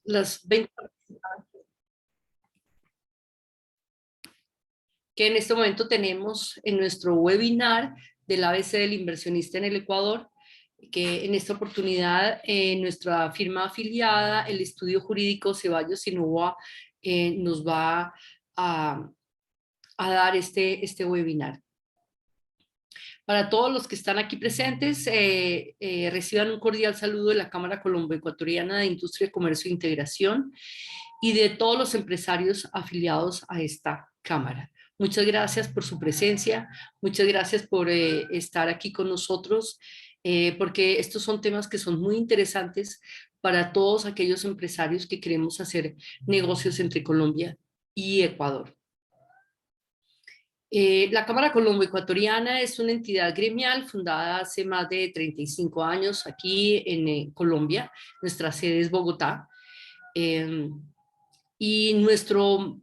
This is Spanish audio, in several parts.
las 20 que en este momento tenemos en nuestro webinar del ABC del inversionista en el Ecuador, que en esta oportunidad nuestra firma afiliada, el estudio jurídico Ceballos y Novoa, nos va a dar este webinar. Para todos los que están aquí presentes, reciban un cordial saludo de la Cámara Colombo-Ecuatoriana de Industria, Comercio e Integración y de todos los empresarios afiliados a esta Cámara. Muchas gracias por su presencia, muchas gracias por estar aquí con nosotros, porque estos son temas que son muy interesantes para todos aquellos empresarios que queremos hacer negocios entre Colombia y Ecuador. La Cámara Colombo-Ecuatoriana es una entidad gremial fundada hace más de 35 años aquí en Colombia. Nuestra sede es Bogotá. Y nuestro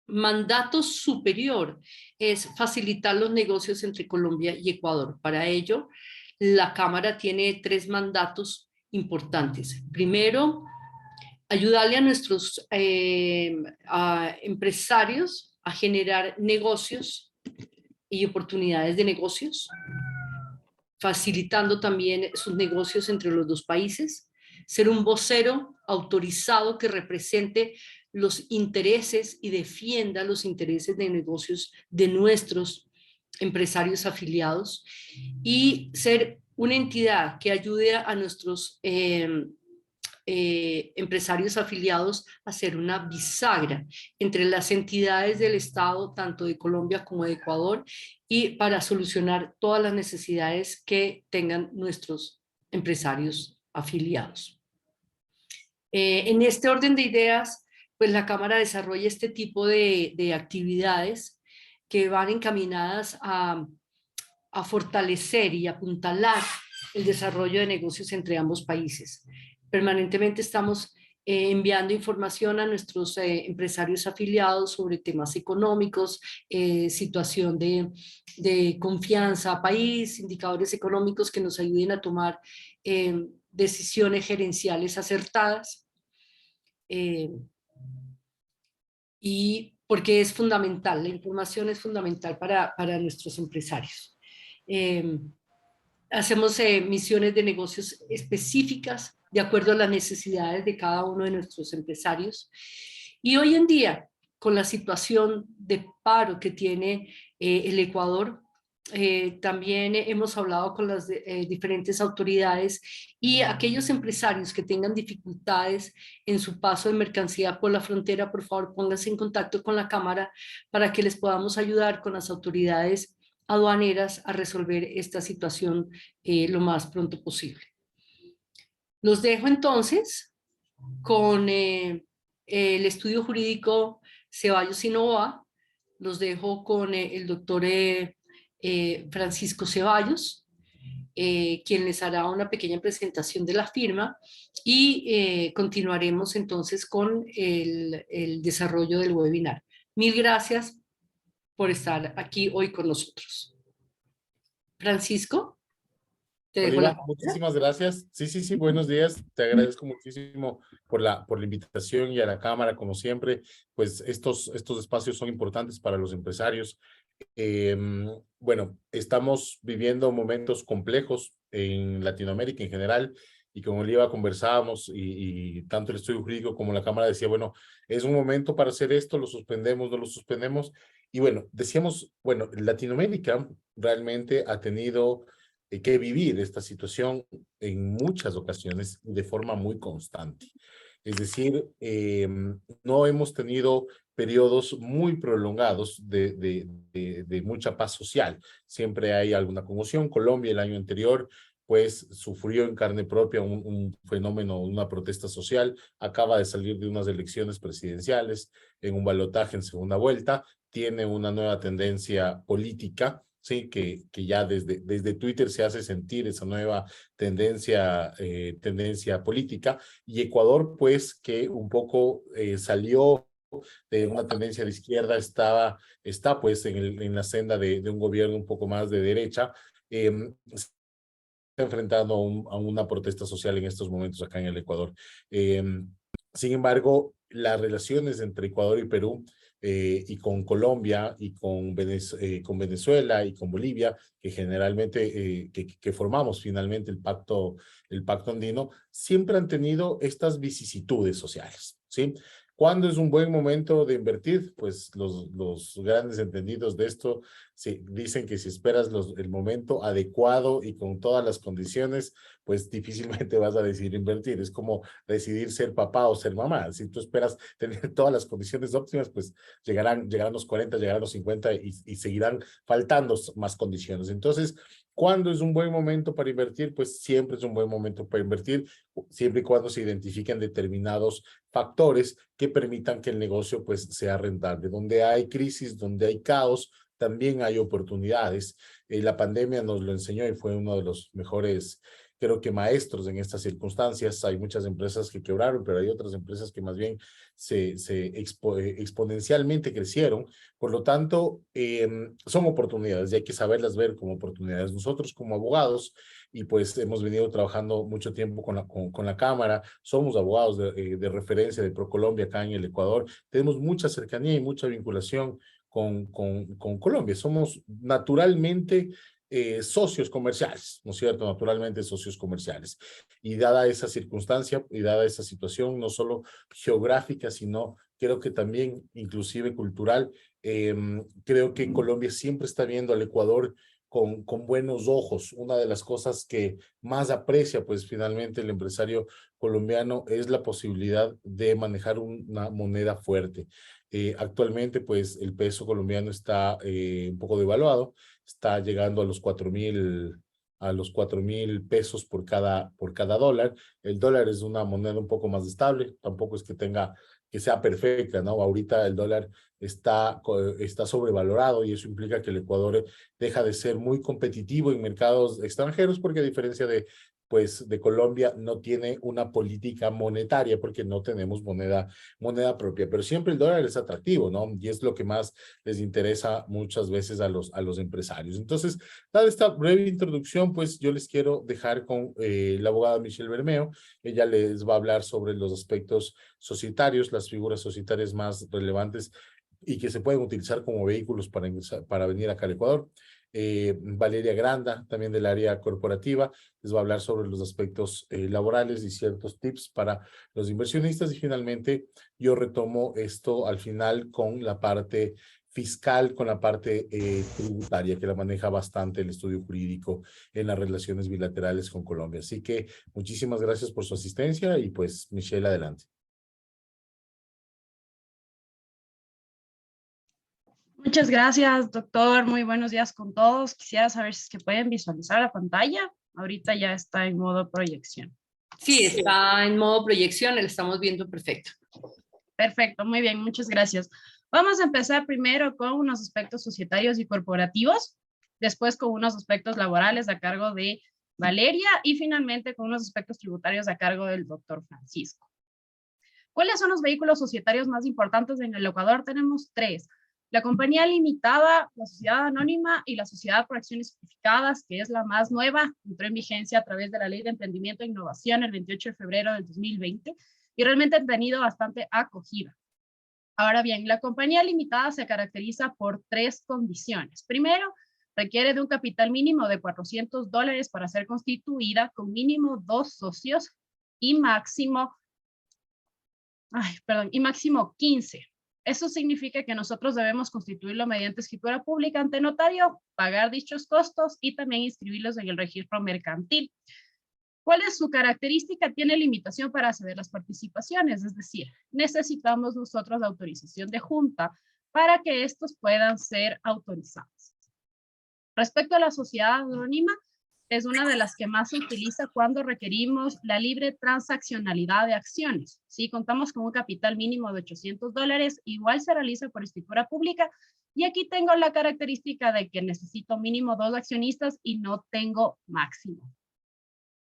mandato superior es facilitar los negocios entre Colombia y Ecuador. Para ello, la Cámara tiene 3 mandatos importantes. Primero, ayudarle a nuestros empresarios a generar negocios y oportunidades de negocios, facilitando también sus negocios entre los 2 países, ser un vocero autorizado que represente los intereses y defienda los intereses de negocios de nuestros empresarios afiliados y ser una entidad que ayude a nuestros empresarios afiliados a hacer una bisagra entre las entidades del Estado, tanto de Colombia como de Ecuador, y para solucionar todas las necesidades que tengan nuestros empresarios afiliados. En este orden de ideas, pues la Cámara desarrolla este tipo de actividades que van encaminadas a fortalecer y apuntalar el desarrollo de negocios entre ambos países. Permanentemente estamos enviando información a nuestros empresarios afiliados sobre temas económicos, situación de confianza país, indicadores económicos que nos ayuden a tomar decisiones gerenciales acertadas. Y porque es fundamental, la información es fundamental para nuestros empresarios. Hacemos misiones de negocios específicas de acuerdo a las necesidades de cada uno de nuestros empresarios. Y hoy en día, con la situación de paro que tiene el Ecuador, también hemos hablado con las diferentes autoridades y aquellos empresarios que tengan dificultades en su paso de mercancía por la frontera, por favor pónganse en contacto con la Cámara para que les podamos ayudar con las autoridades aduaneras a resolver esta situación lo más pronto posible. Los dejo entonces con el estudio jurídico Ceballos y Novoa. Los dejo con el doctor Francisco Ceballos, quien les hará una pequeña presentación de la firma y continuaremos entonces con el desarrollo del webinar. Mil gracias por estar aquí hoy con nosotros. Francisco, te dejo la palabra. Muchísimas gracias. Sí, buenos días. Te agradezco muchísimo por la invitación y a la Cámara, como siempre. Pues estos espacios son importantes para los empresarios. Bueno, estamos viviendo momentos complejos en Latinoamérica en general y como Oliva conversábamos y tanto el estudio jurídico como la Cámara decía, bueno, es un momento para hacer esto, lo suspendemos, no lo suspendemos. Y bueno, decíamos, bueno, Latinoamérica realmente ha tenido que vivir esta situación en muchas ocasiones de forma muy constante. Es decir, no hemos tenido periodos muy prolongados de mucha paz social. Siempre hay alguna conmoción. Colombia el año anterior pues sufrió en carne propia un fenómeno, una protesta social, acaba de salir de unas elecciones presidenciales en un balotaje en segunda vuelta, tiene una nueva tendencia política, sí, que ya desde Twitter se hace sentir esa nueva tendencia política, y Ecuador, pues, que un poco salió de una tendencia de izquierda, está pues en la senda de un gobierno un poco más de derecha, está enfrentando a una protesta social en estos momentos acá en el Ecuador. Sin embargo, las relaciones entre Ecuador y Perú y con Colombia y con Venezuela y con Bolivia, que generalmente que formamos finalmente el pacto andino, siempre han tenido estas vicisitudes sociales, ¿sí? ¿Cuándo es un buen momento de invertir? Pues los grandes entendidos de esto dicen que si esperas el momento adecuado y con todas las condiciones, pues difícilmente vas a decidir invertir. Es como decidir ser papá o ser mamá. Si tú esperas tener todas las condiciones óptimas, pues llegarán los 40, llegarán los 50 y seguirán faltando más condiciones. Entonces, ¿cuándo es un buen momento para invertir? Pues siempre es un buen momento para invertir, siempre y cuando se identifiquen determinados factores que permitan que el negocio pues sea rentable. Donde hay crisis, donde hay caos, también hay oportunidades. La pandemia nos lo enseñó y fue uno de los mejores, creo que maestros en estas circunstancias. Hay muchas empresas que quebraron, pero hay otras empresas que más bien exponencialmente crecieron. Por lo tanto, son oportunidades y hay que saberlas ver como oportunidades. Nosotros como abogados, y pues hemos venido trabajando mucho tiempo con la Cámara, somos abogados de referencia de ProColombia acá en el Ecuador, tenemos mucha cercanía y mucha vinculación con Colombia. Somos naturalmente socios comerciales, ¿no es cierto? Naturalmente socios comerciales. Y dada esa circunstancia y dada esa situación, no solo geográfica, sino creo que también inclusive cultural, creo que Colombia siempre está viendo al Ecuador con buenos ojos. Una de las cosas que más aprecia, pues finalmente el empresario colombiano es la posibilidad de manejar una moneda fuerte. Actualmente, pues el peso colombiano está un poco devaluado, está llegando a los 4,000 pesos por cada dólar. El dólar es una moneda un poco más estable, tampoco es que sea perfecta, ¿no? Ahorita el dólar está sobrevalorado y eso implica que el Ecuador deja de ser muy competitivo en mercados extranjeros porque a diferencia de Colombia no tiene una política monetaria porque no tenemos moneda propia, pero siempre el dólar es atractivo, ¿no? Y es lo que más les interesa muchas veces a los empresarios. Entonces, dada esta breve introducción, pues yo les quiero dejar con la abogada Michelle Bermeo. Ella les va a hablar sobre los aspectos societarios, las figuras societarias más relevantes y que se pueden utilizar como vehículos para venir acá al Ecuador. Valeria Granda, también del área corporativa, les va a hablar sobre los aspectos laborales y ciertos tips para los inversionistas. Y finalmente, yo retomo esto al final con la parte fiscal, con la parte tributaria, que la maneja bastante el estudio jurídico en las relaciones bilaterales con Colombia. Así que muchísimas gracias por su asistencia y pues, Michelle, adelante. Muchas gracias, doctor. Muy buenos días con todos. Quisiera saber si es que pueden visualizar la pantalla. Ahorita ya está en modo proyección. Sí, está en modo proyección, lo estamos viendo perfecto. Perfecto, muy bien, muchas gracias. Vamos a empezar primero con unos aspectos societarios y corporativos, después con unos aspectos laborales a cargo de Valeria y finalmente con unos aspectos tributarios a cargo del doctor Francisco. ¿Cuáles son los vehículos societarios más importantes en el Ecuador? Tenemos tres. La compañía limitada, la sociedad anónima y la sociedad por acciones simplificadas, que es la más nueva, entró en vigencia a través de la Ley de Emprendimiento e Innovación el 28 de febrero del 2020 y realmente han tenido bastante acogida. Ahora bien, la compañía limitada se caracteriza por tres condiciones. Primero, requiere de un capital mínimo de $400 para ser constituida con mínimo 2 socios y máximo 15. Eso significa que nosotros debemos constituirlo mediante escritura pública ante notario, pagar dichos costos y también inscribirlos en el registro mercantil. ¿Cuál es su característica? Tiene limitación para acceder a las participaciones, es decir, necesitamos nosotros la autorización de junta para que estos puedan ser autorizados. Respecto a la sociedad anónima, es una de las que más se utiliza cuando requerimos la libre transaccionalidad de acciones. Si contamos con un capital mínimo de $800, igual se realiza por escritura pública. Y aquí tengo la característica de que necesito mínimo 2 accionistas y no tengo máximo.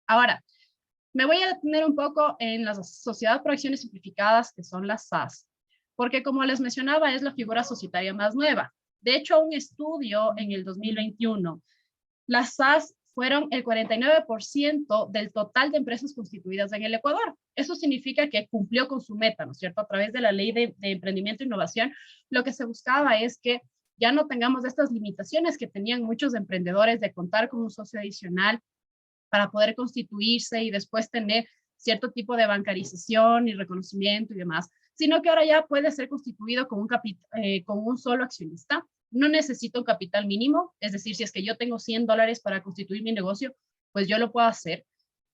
Ahora, me voy a detener un poco en las sociedades por acciones simplificadas, que son las SAS, porque como les mencionaba, es la figura societaria más nueva. De hecho, un estudio en el 2021, las SAS fueron el 49% del total de empresas constituidas en el Ecuador. Eso significa que cumplió con su meta, ¿no es cierto? A través de la ley de emprendimiento e innovación, lo que se buscaba es que ya no tengamos estas limitaciones que tenían muchos emprendedores de contar con un socio adicional para poder constituirse y después tener cierto tipo de bancarización y reconocimiento y demás, sino que ahora ya puede ser constituido con un solo accionista. No necesito un capital mínimo, es decir, si es que yo tengo $100 para constituir mi negocio, pues yo lo puedo hacer.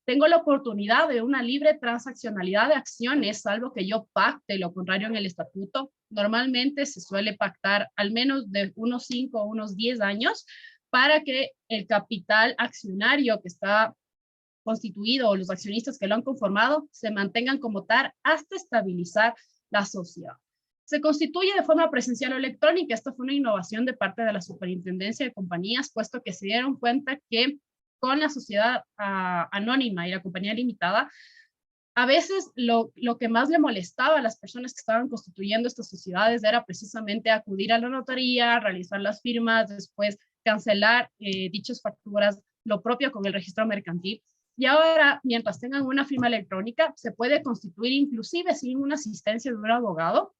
Tengo la oportunidad de una libre transaccionalidad de acciones, salvo que yo pacte lo contrario en el estatuto. Normalmente se suele pactar al menos de unos 5 o unos 10 años para que el capital accionario que está constituido o los accionistas que lo han conformado se mantengan como tal hasta estabilizar la sociedad. Se constituye de forma presencial o electrónica. Esta fue una innovación de parte de la Superintendencia de Compañías, puesto que se dieron cuenta que con la sociedad anónima y la compañía limitada, a veces lo que más le molestaba a las personas que estaban constituyendo estas sociedades era precisamente acudir a la notaría, realizar las firmas, después cancelar dichas facturas, lo propio con el registro mercantil. Y ahora, mientras tengan una firma electrónica, se puede constituir inclusive sin una asistencia de un abogado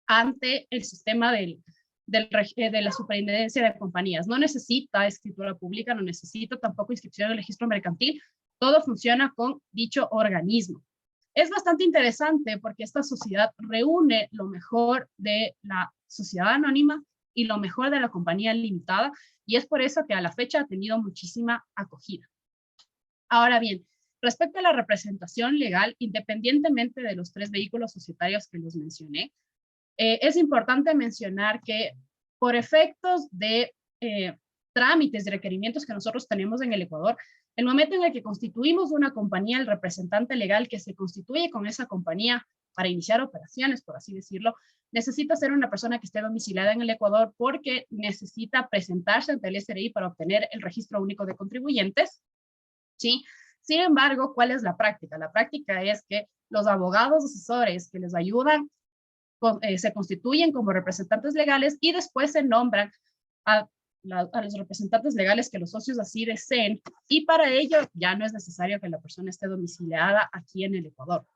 ante el sistema de la Superintendencia de Compañías. No necesita escritura pública, no necesita tampoco inscripción en el registro mercantil. Todo funciona con dicho organismo. Es bastante interesante porque esta sociedad reúne lo mejor de la sociedad anónima y lo mejor de la compañía limitada, y es por eso que a la fecha ha tenido muchísima acogida. Ahora bien, respecto a la representación legal, independientemente de los 3 vehículos societarios que los mencioné, es importante mencionar que por efectos de trámites y requerimientos que nosotros tenemos en el Ecuador, el momento en el que constituimos una compañía, el representante legal que se constituye con esa compañía para iniciar operaciones, por así decirlo, necesita ser una persona que esté domiciliada en el Ecuador porque necesita presentarse ante el SRI para obtener el registro único de contribuyentes, ¿sí? Sin embargo, ¿cuál es la práctica? La práctica es que los abogados asesores que les ayudan se constituyen como representantes legales y después se nombran a los representantes legales que los socios así deseen, y para ello ya no es necesario que la persona esté domiciliada aquí en el Ecuador.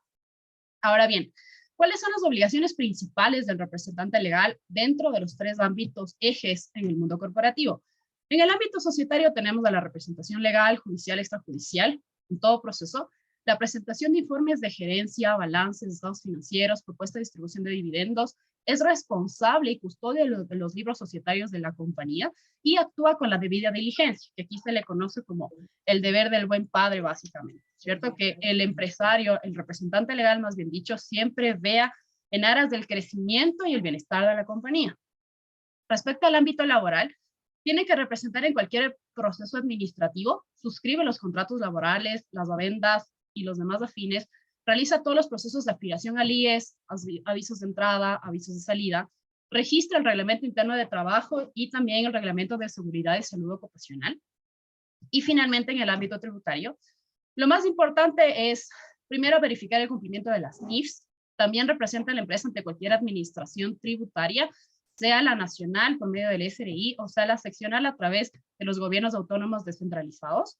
Ahora bien, ¿cuáles son las obligaciones principales del representante legal dentro de los 3 ámbitos ejes en el mundo corporativo? En el ámbito societario tenemos a la representación legal, judicial, extrajudicial, en todo proceso, la presentación de informes de gerencia, balances, estados financieros, propuesta de distribución de dividendos, es responsable y custodia de los libros societarios de la compañía y actúa con la debida diligencia, que aquí se le conoce como el deber del buen padre, básicamente. ¿Cierto? Que el empresario, el representante legal, más bien dicho, siempre vea en aras del crecimiento y el bienestar de la compañía. Respecto al ámbito laboral, tiene que representar en cualquier proceso administrativo, suscribe los contratos laborales, las adendas y los demás afines, realiza todos los procesos de afiliación al IES, avisos de entrada, avisos de salida, registra el reglamento interno de trabajo y también el reglamento de seguridad y salud ocupacional. Y finalmente, en el ámbito tributario, lo más importante es, primero, verificar el cumplimiento de las NIFs. También representa a la empresa ante cualquier administración tributaria, sea la nacional por medio del SRI o sea la seccional a través de los gobiernos autónomos descentralizados.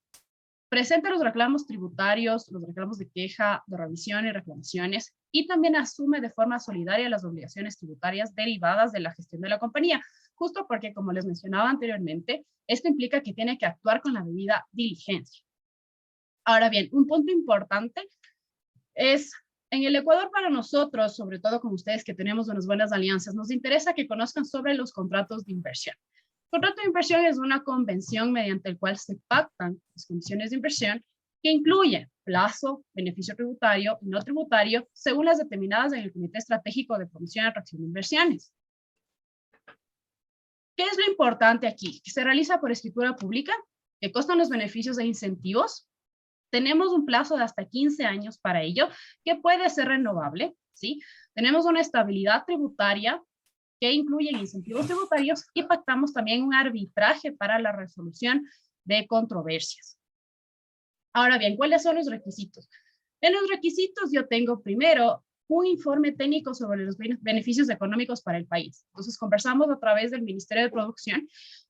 Presenta los reclamos tributarios, los reclamos de queja, de revisión y reclamaciones, y también asume de forma solidaria las obligaciones tributarias derivadas de la gestión de la compañía, justo porque, como les mencionaba anteriormente, esto implica que tiene que actuar con la debida diligencia. Ahora bien, un punto importante es, en el Ecuador para nosotros, sobre todo con ustedes que tenemos unas buenas alianzas, nos interesa que conozcan sobre los contratos de inversión. El contrato de inversión es una convención mediante el cual se pactan las condiciones de inversión que incluye plazo, beneficio tributario y no tributario, según las determinadas en el Comité Estratégico de Promoción y Atracción de Inversiones. ¿Qué es lo importante aquí? Que se realiza por escritura pública, que constan los beneficios e incentivos. Tenemos un plazo de hasta 15 años para ello, que puede ser renovable, ¿sí? Tenemos una estabilidad tributaria que incluye incentivos tributarios y pactamos también un arbitraje para la resolución de controversias. Ahora bien, ¿cuáles son los requisitos? En los requisitos yo tengo primero un informe técnico sobre los beneficios económicos para el país. Entonces conversamos a través del Ministerio de Producción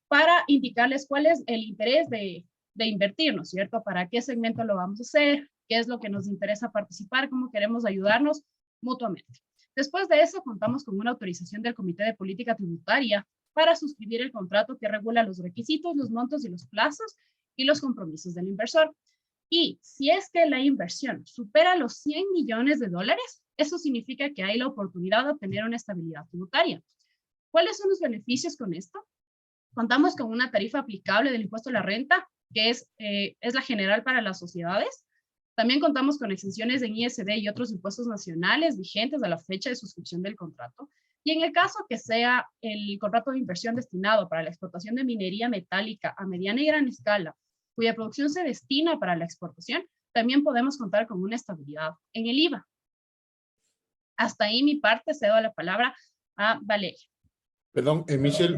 para indicarles cuál es el interés de de invertir, ¿no es cierto? ¿Para qué segmento lo vamos a hacer? ¿Qué es lo que nos interesa participar? ¿Cómo queremos ayudarnos mutuamente? Después de eso, contamos con una autorización del Comité de Política Tributaria para suscribir el contrato que regula los requisitos, los montos y los plazos y los compromisos del inversor. Y si es que la inversión supera los 100 millones de dólares, eso significa que hay la oportunidad de obtener una estabilidad tributaria. ¿Cuáles son los beneficios con esto? Contamos con una tarifa aplicable del impuesto a la renta, que es la general para las sociedades. También contamos con exenciones en ISD y otros impuestos nacionales vigentes a la fecha de suscripción del contrato. Y en el caso que sea el contrato de inversión destinado para la explotación de minería metálica a mediana y gran escala, cuya producción se destina para la exportación, también podemos contar con una estabilidad en el IVA. Hasta ahí mi parte, cedo la palabra a Valeria. Perdón, Michelle,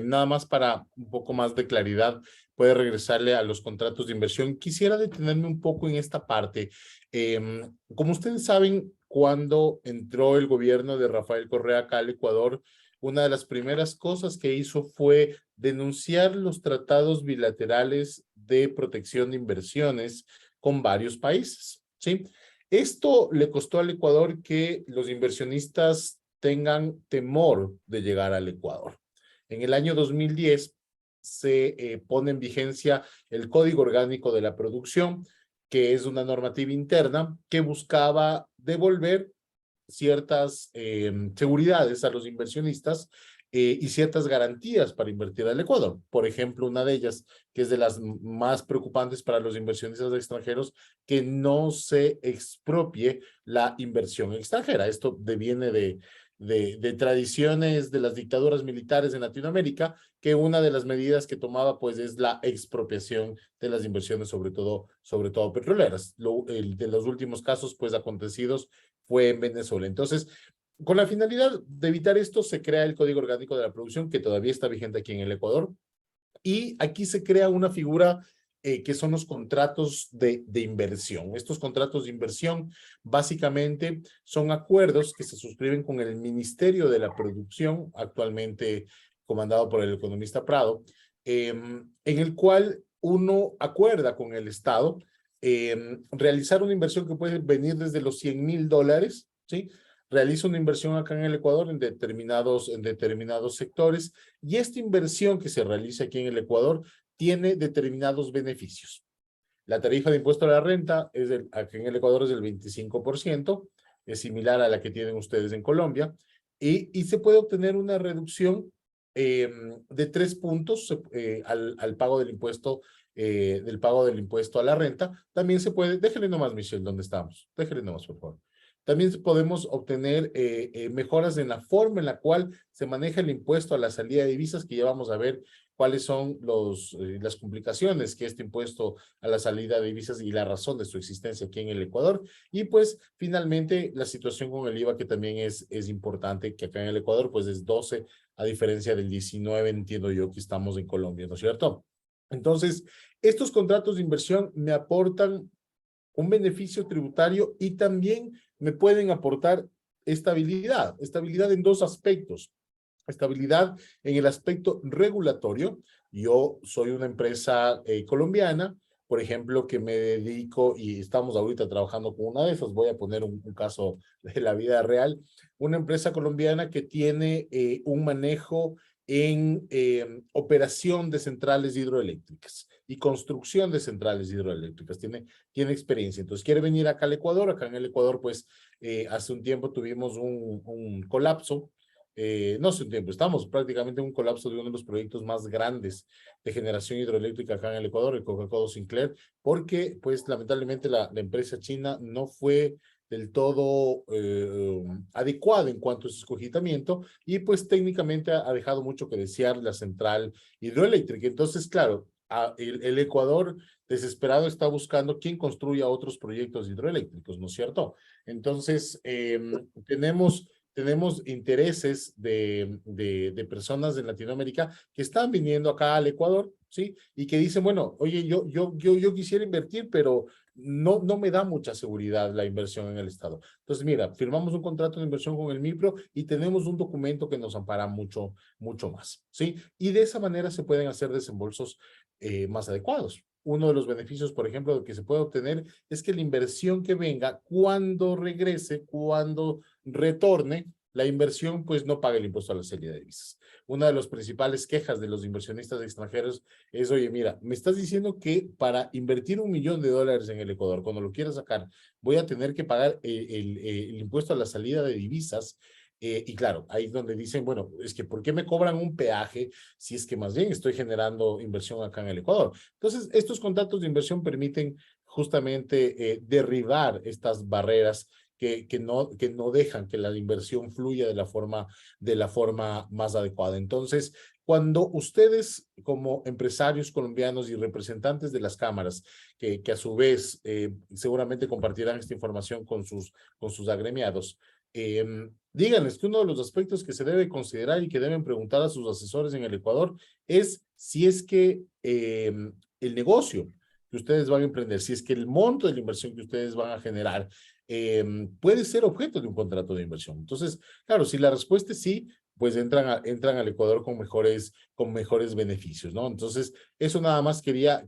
nada más para un poco más de claridad, puede regresarle a los contratos de inversión. Quisiera detenerme un poco en esta parte. Como ustedes saben, cuando entró el gobierno de Rafael Correa acá al Ecuador, una de las primeras cosas que hizo fue denunciar los tratados bilaterales de protección de inversiones con varios países, ¿sí? Esto le costó al Ecuador que los inversionistas tengan temor de llegar al Ecuador. En el año 2010 se pone en vigencia el Código Orgánico de la Producción, que es una normativa interna que buscaba devolver ciertas seguridades a los inversionistas y ciertas garantías para invertir al Ecuador. Por ejemplo, una de ellas, que es de las más preocupantes para los inversionistas extranjeros, que no se expropie la inversión extranjera. Esto deviene de tradiciones de las dictaduras militares en Latinoamérica, que una de las medidas que tomaba pues es la expropiación de las inversiones, sobre todo petroleras. De los últimos casos pues acontecidos fue en Venezuela. Entonces, con la finalidad de evitar esto, se crea el Código Orgánico de la Producción, que todavía está vigente aquí en el Ecuador, y aquí se crea una figura que son los contratos de inversión. Estos contratos de inversión básicamente son acuerdos que se suscriben con el Ministerio de la Producción, actualmente comandado por el economista Prado, en el cual uno acuerda con el Estado realizar una inversión que puede venir desde los $100,000, ¿sí? Realiza una inversión acá en el Ecuador en determinados sectores, y esta inversión que se realiza aquí en el Ecuador tiene determinados beneficios. La tarifa de impuesto a la renta aquí en el Ecuador es del 25%, es similar a la que tienen ustedes en Colombia, y se puede obtener una reducción de 3 puntos al pago del impuesto a la renta. También se puede, déjenle nomás, Michelle, ¿dónde estamos? Déjenle nomás, por favor. También podemos obtener mejoras en la forma en la cual se maneja el impuesto a la salida de divisas, que ya vamos a ver cuáles son las complicaciones que este impuesto a la salida de divisas y la razón de su existencia aquí en el Ecuador. Y pues finalmente la situación con el IVA, que también es importante, que acá en el Ecuador pues es 12, a diferencia del 19, entiendo yo, que estamos en Colombia, ¿no es cierto? Entonces, estos contratos de inversión me aportan un beneficio tributario y también me pueden aportar estabilidad en 2 aspectos. Estabilidad en el aspecto regulatorio. Yo soy una empresa colombiana, por ejemplo, que me dedico, y estamos ahorita trabajando con una de esas, voy a poner un caso de la vida real, una empresa colombiana que tiene un manejo en operación de centrales hidroeléctricas y construcción de centrales hidroeléctricas, tiene experiencia. Entonces quiere venir acá al Ecuador. Acá en el Ecuador pues hace un tiempo tuvimos un colapso, no hace un tiempo, estamos prácticamente en un colapso de uno de los proyectos más grandes de generación hidroeléctrica acá en el Ecuador, el Coca-Cola Sinclair, porque pues lamentablemente la empresa china no fue del todo adecuada en cuanto a su escogitamiento, y pues técnicamente ha dejado mucho que desear la central hidroeléctrica. Entonces, claro, el Ecuador desesperado está buscando quién construya otros proyectos hidroeléctricos, ¿no es cierto? Entonces, tenemos intereses de personas de Latinoamérica que están viniendo acá al Ecuador, ¿sí? Y que dicen, bueno, oye, yo quisiera invertir, pero no me da mucha seguridad la inversión en el Estado. Entonces, mira, firmamos un contrato de inversión con el MIPRO y tenemos un documento que nos ampara mucho más, ¿sí? Y de esa manera se pueden hacer desembolsos más adecuados. Uno de los beneficios, por ejemplo, que se puede obtener es que la inversión que venga, cuando regrese, cuando retorne, la inversión pues no paga el impuesto a la salida de divisas. Una de las principales quejas de los inversionistas extranjeros es, oye, mira, me estás diciendo que para invertir $1 millón en el Ecuador, cuando lo quiera sacar, voy a tener que pagar el impuesto a la salida de divisas. Y claro, ahí es donde dicen, bueno, es que ¿por qué me cobran un peaje si es que más bien estoy generando inversión acá en el Ecuador? Entonces, estos contratos de inversión permiten justamente derribar estas barreras que no dejan que la inversión fluya de la forma más adecuada. Entonces, cuando ustedes como empresarios colombianos y representantes de las cámaras, que a su vez seguramente compartirán esta información con sus agremiados, díganles que uno de los aspectos que se debe considerar y que deben preguntar a sus asesores en el Ecuador es si es que el negocio que ustedes van a emprender, si es que el monto de la inversión que ustedes van a generar puede ser objeto de un contrato de inversión. Entonces, claro, si la respuesta es sí, pues entran al Ecuador con mejores beneficios, ¿no? Entonces, eso nada más quería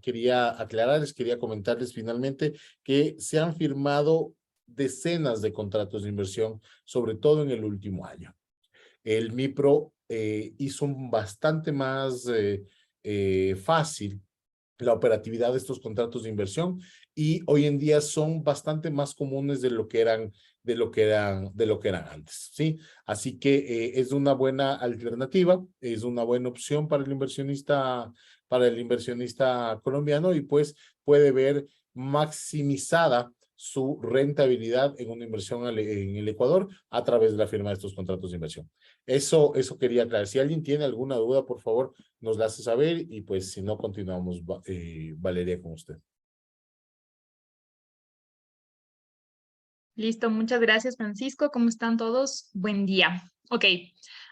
aclararles, quería comentarles finalmente que se han firmado decenas de contratos de inversión, sobre todo en el último año. El MIPRO hizo bastante más fácil la operatividad de estos contratos de inversión y hoy en día son bastante más comunes de lo que eran antes, ¿sí? Así que es una buena alternativa, es una buena opción para el inversionista colombiano y pues puede ver maximizada su rentabilidad en una inversión en el Ecuador a través de la firma de estos contratos de inversión. Eso quería aclarar. Si alguien tiene alguna duda, por favor, nos la hace saber y pues si no, continuamos, Valeria, con usted. Listo, muchas gracias, Francisco. ¿Cómo están todos? Buen día. Ok,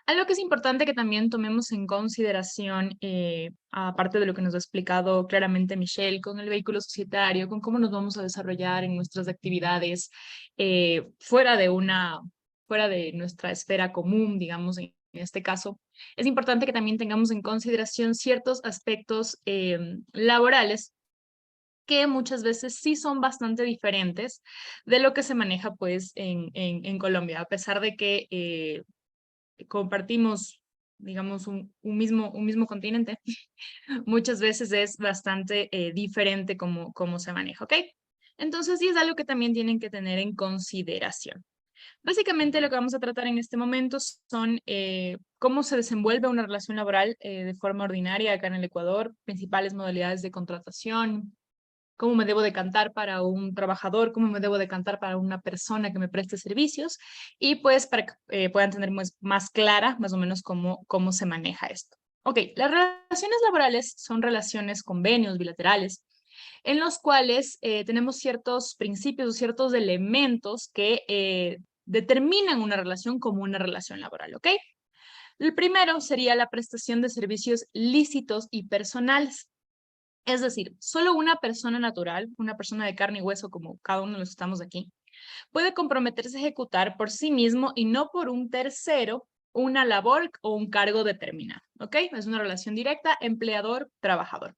algo que es importante que también tomemos en consideración, aparte de lo que nos ha explicado claramente Michelle, con el vehículo societario, con cómo nos vamos a desarrollar en nuestras actividades fuera de nuestra esfera común, digamos, en este caso, es importante que también tengamos en consideración ciertos aspectos laborales que muchas veces sí son bastante diferentes de lo que se maneja pues en Colombia, a pesar de que compartimos, digamos, un mismo continente, muchas veces es bastante diferente cómo se maneja, ¿ok? Entonces sí es algo que también tienen que tener en consideración. Básicamente lo que vamos a tratar en este momento son cómo se desenvuelve una relación laboral de forma ordinaria acá en el Ecuador, principales modalidades de contratación, cómo me debo decantar para un trabajador, cómo me debo decantar para una persona que me preste servicios y pues para que puedan tener más clara más o menos cómo se maneja esto. Ok, las relaciones laborales son relaciones, convenios bilaterales en los cuales tenemos ciertos principios, ciertos elementos que determinan una relación como una relación laboral, ¿ok? El primero sería la prestación de servicios lícitos y personales. Es decir, solo una persona natural, una persona de carne y hueso como cada uno de los que estamos aquí, puede comprometerse a ejecutar por sí mismo y no por un tercero una labor o un cargo determinado, ¿ok? Es una relación directa empleador-trabajador.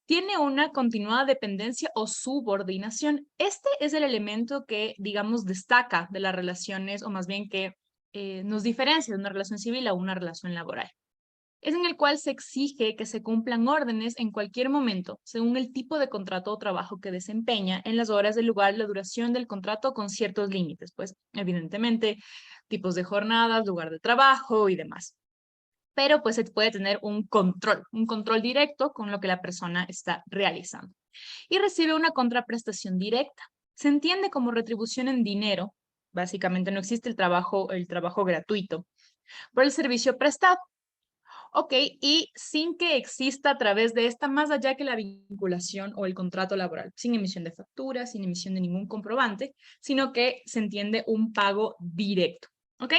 Tiene una continuada dependencia o subordinación. Este es el elemento que, digamos, destaca de las relaciones, o más bien que nos diferencia de una relación civil a una relación laboral. Es en el cual se exige que se cumplan órdenes en cualquier momento, según el tipo de contrato o trabajo que desempeña, en las horas, del lugar, la duración del contrato con ciertos límites, pues evidentemente tipos de jornadas, lugar de trabajo y demás. Pero pues se puede tener un control directo con lo que la persona está realizando. Y recibe una contraprestación directa. Se entiende como retribución en dinero, básicamente no existe el trabajo gratuito, por el servicio prestado. Ok, y sin que exista a través de esta, más allá que la vinculación o el contrato laboral, sin emisión de facturas, sin emisión de ningún comprobante, sino que se entiende un pago directo. ¿Ok?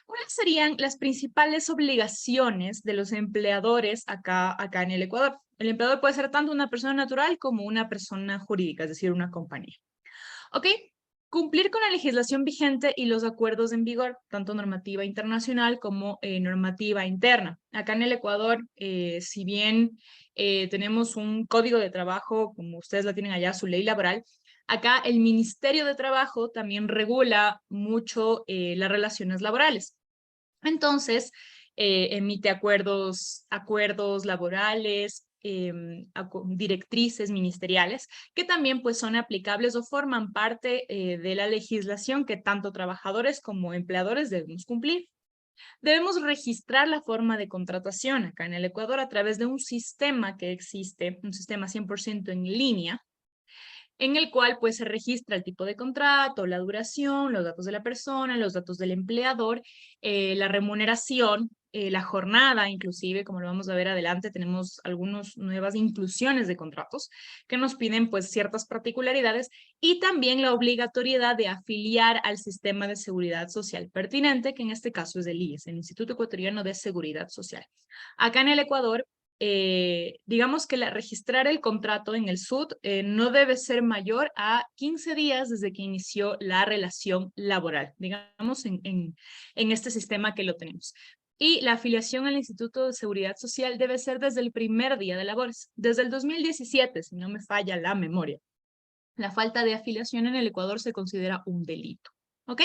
¿Cuáles serían las principales obligaciones de los empleadores acá en el Ecuador? El empleador puede ser tanto una persona natural como una persona jurídica, es decir, una compañía. ¿Ok? Cumplir con la legislación vigente y los acuerdos en vigor, tanto normativa internacional como normativa interna. Acá en el Ecuador, si bien tenemos un código de trabajo, como ustedes la tienen allá, su ley laboral, acá el Ministerio de Trabajo también regula mucho las relaciones laborales. Entonces, emite acuerdos laborales, directrices ministeriales, que también pues son aplicables o forman parte de la legislación que tanto trabajadores como empleadores debemos cumplir. Debemos registrar la forma de contratación acá en el Ecuador a través de un sistema que existe, un sistema 100% en línea, en el cual pues se registra el tipo de contrato, la duración, los datos de la persona, los datos del empleador, la remuneración, la jornada, inclusive, como lo vamos a ver adelante, tenemos algunas nuevas inclusiones de contratos que nos piden pues ciertas particularidades y también la obligatoriedad de afiliar al sistema de seguridad social pertinente, que en este caso es el IES, el Instituto Ecuatoriano de Seguridad Social. Acá en el Ecuador, digamos que registrar el contrato en el SUT no debe ser mayor a 15 días desde que inició la relación laboral, digamos en este sistema que lo tenemos. Y la afiliación al Instituto de Seguridad Social debe ser desde el primer día de labores, desde el 2017, si no me falla la memoria. La falta de afiliación en el Ecuador se considera un delito, ¿ok?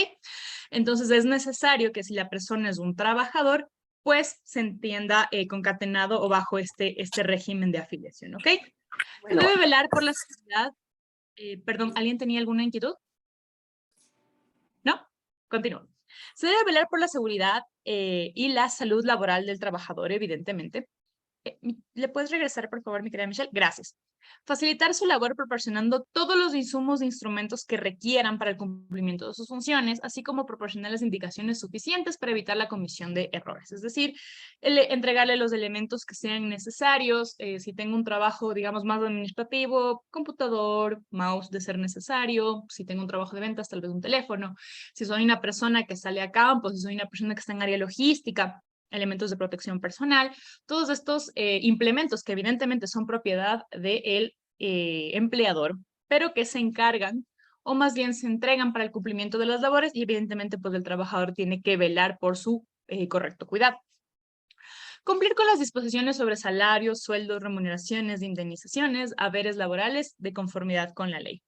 Entonces es necesario que si la persona es un trabajador, pues se entienda concatenado o bajo este régimen de afiliación, ¿ok? Se Bueno, debe velar por la seguridad. Perdón, ¿alguien tenía alguna inquietud? ¿No? Continúo. Se debe velar por la seguridad y la salud laboral del trabajador, evidentemente. ¿Le puedes regresar, por favor, mi querida Michelle? Gracias. Facilitar su labor proporcionando todos los insumos e instrumentos que requieran para el cumplimiento de sus funciones, así como proporcionar las indicaciones suficientes para evitar la comisión de errores. Es decir, entregarle los elementos que sean necesarios. Si tengo un trabajo, digamos, más administrativo, computador, mouse de ser necesario. Si tengo un trabajo de ventas, tal vez un teléfono. Si soy una persona que sale a campo, si soy una persona que está en área logística, elementos de protección personal, todos estos implementos que evidentemente son propiedad del empleador, pero que se encargan o más bien se entregan para el cumplimiento de las labores y evidentemente pues el trabajador tiene que velar por su correcto cuidado. Cumplir con las disposiciones sobre salarios, sueldos, remuneraciones, indemnizaciones, haberes laborales de conformidad con la ley.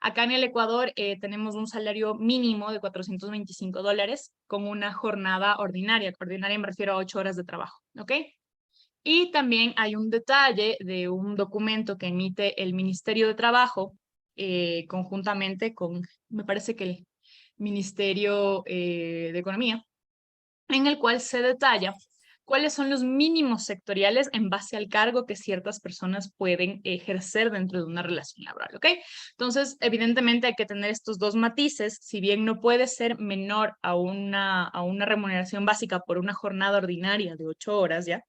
Acá en el Ecuador tenemos un salario mínimo de $425 con una jornada ordinaria. Ordinaria me refiero a 8 horas de trabajo, ¿ok? Y también hay un detalle de un documento que emite el Ministerio de Trabajo conjuntamente con, me parece que el Ministerio de Economía, en el cual se detalla cuáles son los mínimos sectoriales en base al cargo que ciertas personas pueden ejercer dentro de una relación laboral, ¿ok? Entonces, evidentemente hay que tener estos dos matices, si bien no puede ser menor a una remuneración básica por una jornada ordinaria de 8 horas, ¿ya?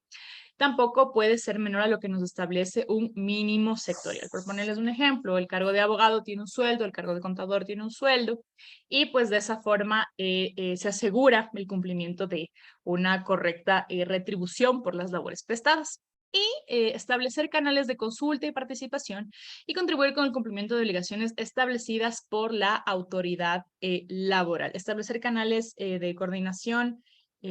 Tampoco puede ser menor a lo que nos establece un mínimo sectorial. Por ponerles un ejemplo, el cargo de abogado tiene un sueldo, el cargo de contador tiene un sueldo, y pues de esa forma se asegura el cumplimiento de una correcta retribución por las labores prestadas. Y establecer canales de consulta y participación y contribuir con el cumplimiento de obligaciones establecidas por la autoridad laboral. Establecer canales de coordinación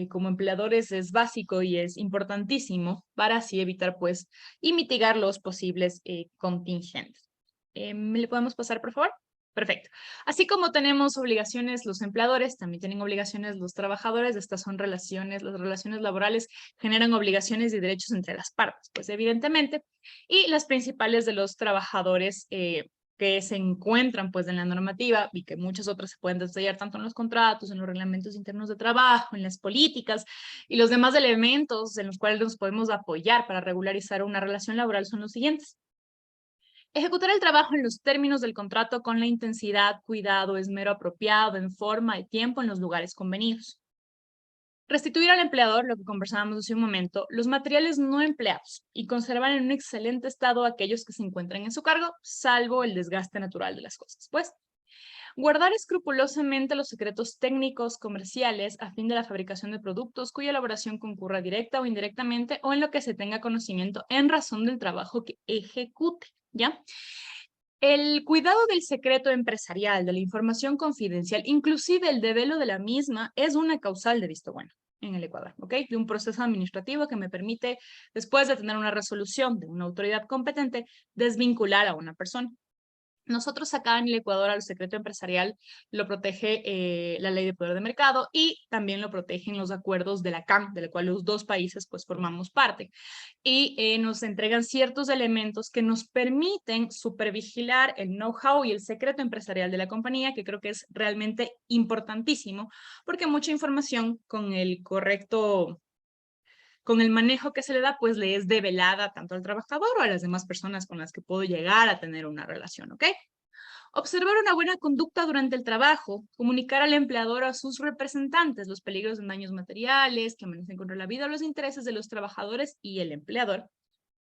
como empleadores es básico y es importantísimo para así evitar pues y mitigar los posibles contingentes. ¿Me le podemos pasar, por favor? Perfecto. Así como tenemos obligaciones los empleadores, también tienen obligaciones los trabajadores. Estas son relaciones, las relaciones laborales generan obligaciones y derechos entre las partes, pues evidentemente. Y las principales de los trabajadores que se encuentran pues en la normativa y que muchas otras se pueden detallar tanto en los contratos, en los reglamentos internos de trabajo, en las políticas y los demás elementos en los cuales nos podemos apoyar para regularizar una relación laboral son los siguientes. Ejecutar el trabajo en los términos del contrato con la intensidad, cuidado, esmero apropiado, en forma y tiempo en los lugares convenidos. Restituir al empleador, lo que conversábamos hace un momento, los materiales no empleados y conservar en un excelente estado aquellos que se encuentran en su cargo, salvo el desgaste natural de las cosas. Pues, Guardar escrupulosamente los secretos técnicos comerciales a fin de la fabricación de productos cuya elaboración concurra directa o indirectamente o en lo que se tenga conocimiento en razón del trabajo que ejecute, ¿ya? El cuidado del secreto empresarial, de la información confidencial, inclusive el develo de la misma, es una causal de visto bueno en el Ecuador, ¿ok? De un proceso administrativo que me permite, después de tener una resolución de una autoridad competente, desvincular a una persona. Nosotros acá en el Ecuador al secreto empresarial lo protege la ley de poder de mercado y también lo protegen los acuerdos de la CAM, de la cual los dos países pues formamos parte. Y nos entregan ciertos elementos que nos permiten supervigilar el know-how y el secreto empresarial de la compañía, que creo que es realmente importantísimo, porque mucha información con el manejo que se le da, pues le es develada tanto al trabajador o a las demás personas con las que puedo llegar a tener una relación, ¿ok? Observar una buena conducta durante el trabajo, comunicar al empleador o a sus representantes los peligros de daños materiales que amenacen contra la vida o los intereses de los trabajadores y el empleador,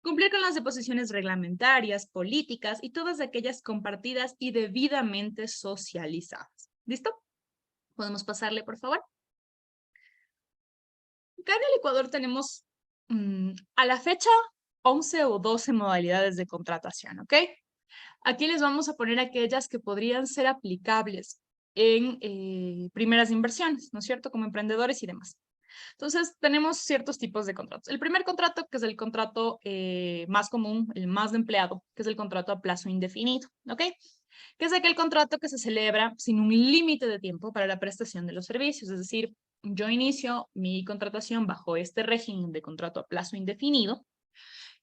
cumplir con las disposiciones reglamentarias, políticas y todas aquellas compartidas y debidamente socializadas. ¿Listo? ¿Podemos pasarle, por favor? Acá en el Ecuador tenemos a la fecha 11 o 12 modalidades de contratación, ¿ok? Aquí les vamos a poner aquellas que podrían ser aplicables en primeras inversiones, ¿no es cierto? Como emprendedores y demás. Entonces, tenemos ciertos tipos de contratos. El primer contrato, que es el contrato más común, el más de empleado, que es el contrato a plazo indefinido, ¿ok? Que es aquel contrato que se celebra sin un límite de tiempo para la prestación de los servicios. Es decir, yo inicio mi contratación bajo este régimen de contrato a plazo indefinido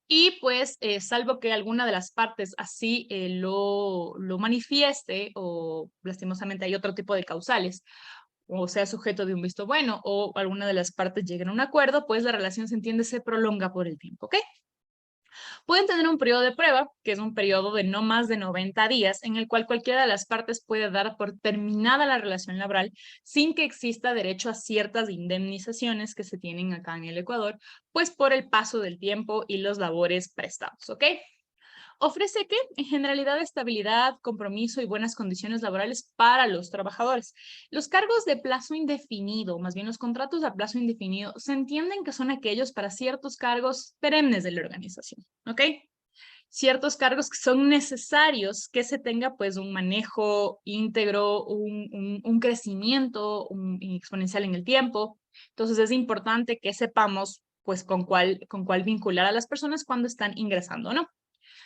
y pues, salvo que alguna de las partes así lo manifieste o lastimosamente hay otro tipo de causales, o sea sujeto de un visto bueno o alguna de las partes lleguen a un acuerdo, pues la relación se entiende se prolonga por el tiempo, ¿ok? Pueden tener un periodo de prueba, que es un periodo de no más de 90 días, en el cual cualquiera de las partes puede dar por terminada la relación laboral sin que exista derecho a ciertas indemnizaciones que se tienen acá en el Ecuador, pues por el paso del tiempo y los labores prestados, ¿ok? Ofrece que, en generalidad, estabilidad, compromiso y buenas condiciones laborales para los trabajadores. Los cargos de plazo indefinido, más bien los contratos a plazo indefinido, se entienden que son aquellos para ciertos cargos perennes de la organización, ¿ok? Ciertos cargos que son necesarios que se tenga pues un manejo íntegro, un crecimiento exponencial en el tiempo. Entonces es importante que sepamos pues con cuál vincular a las personas cuando están ingresando, ¿no?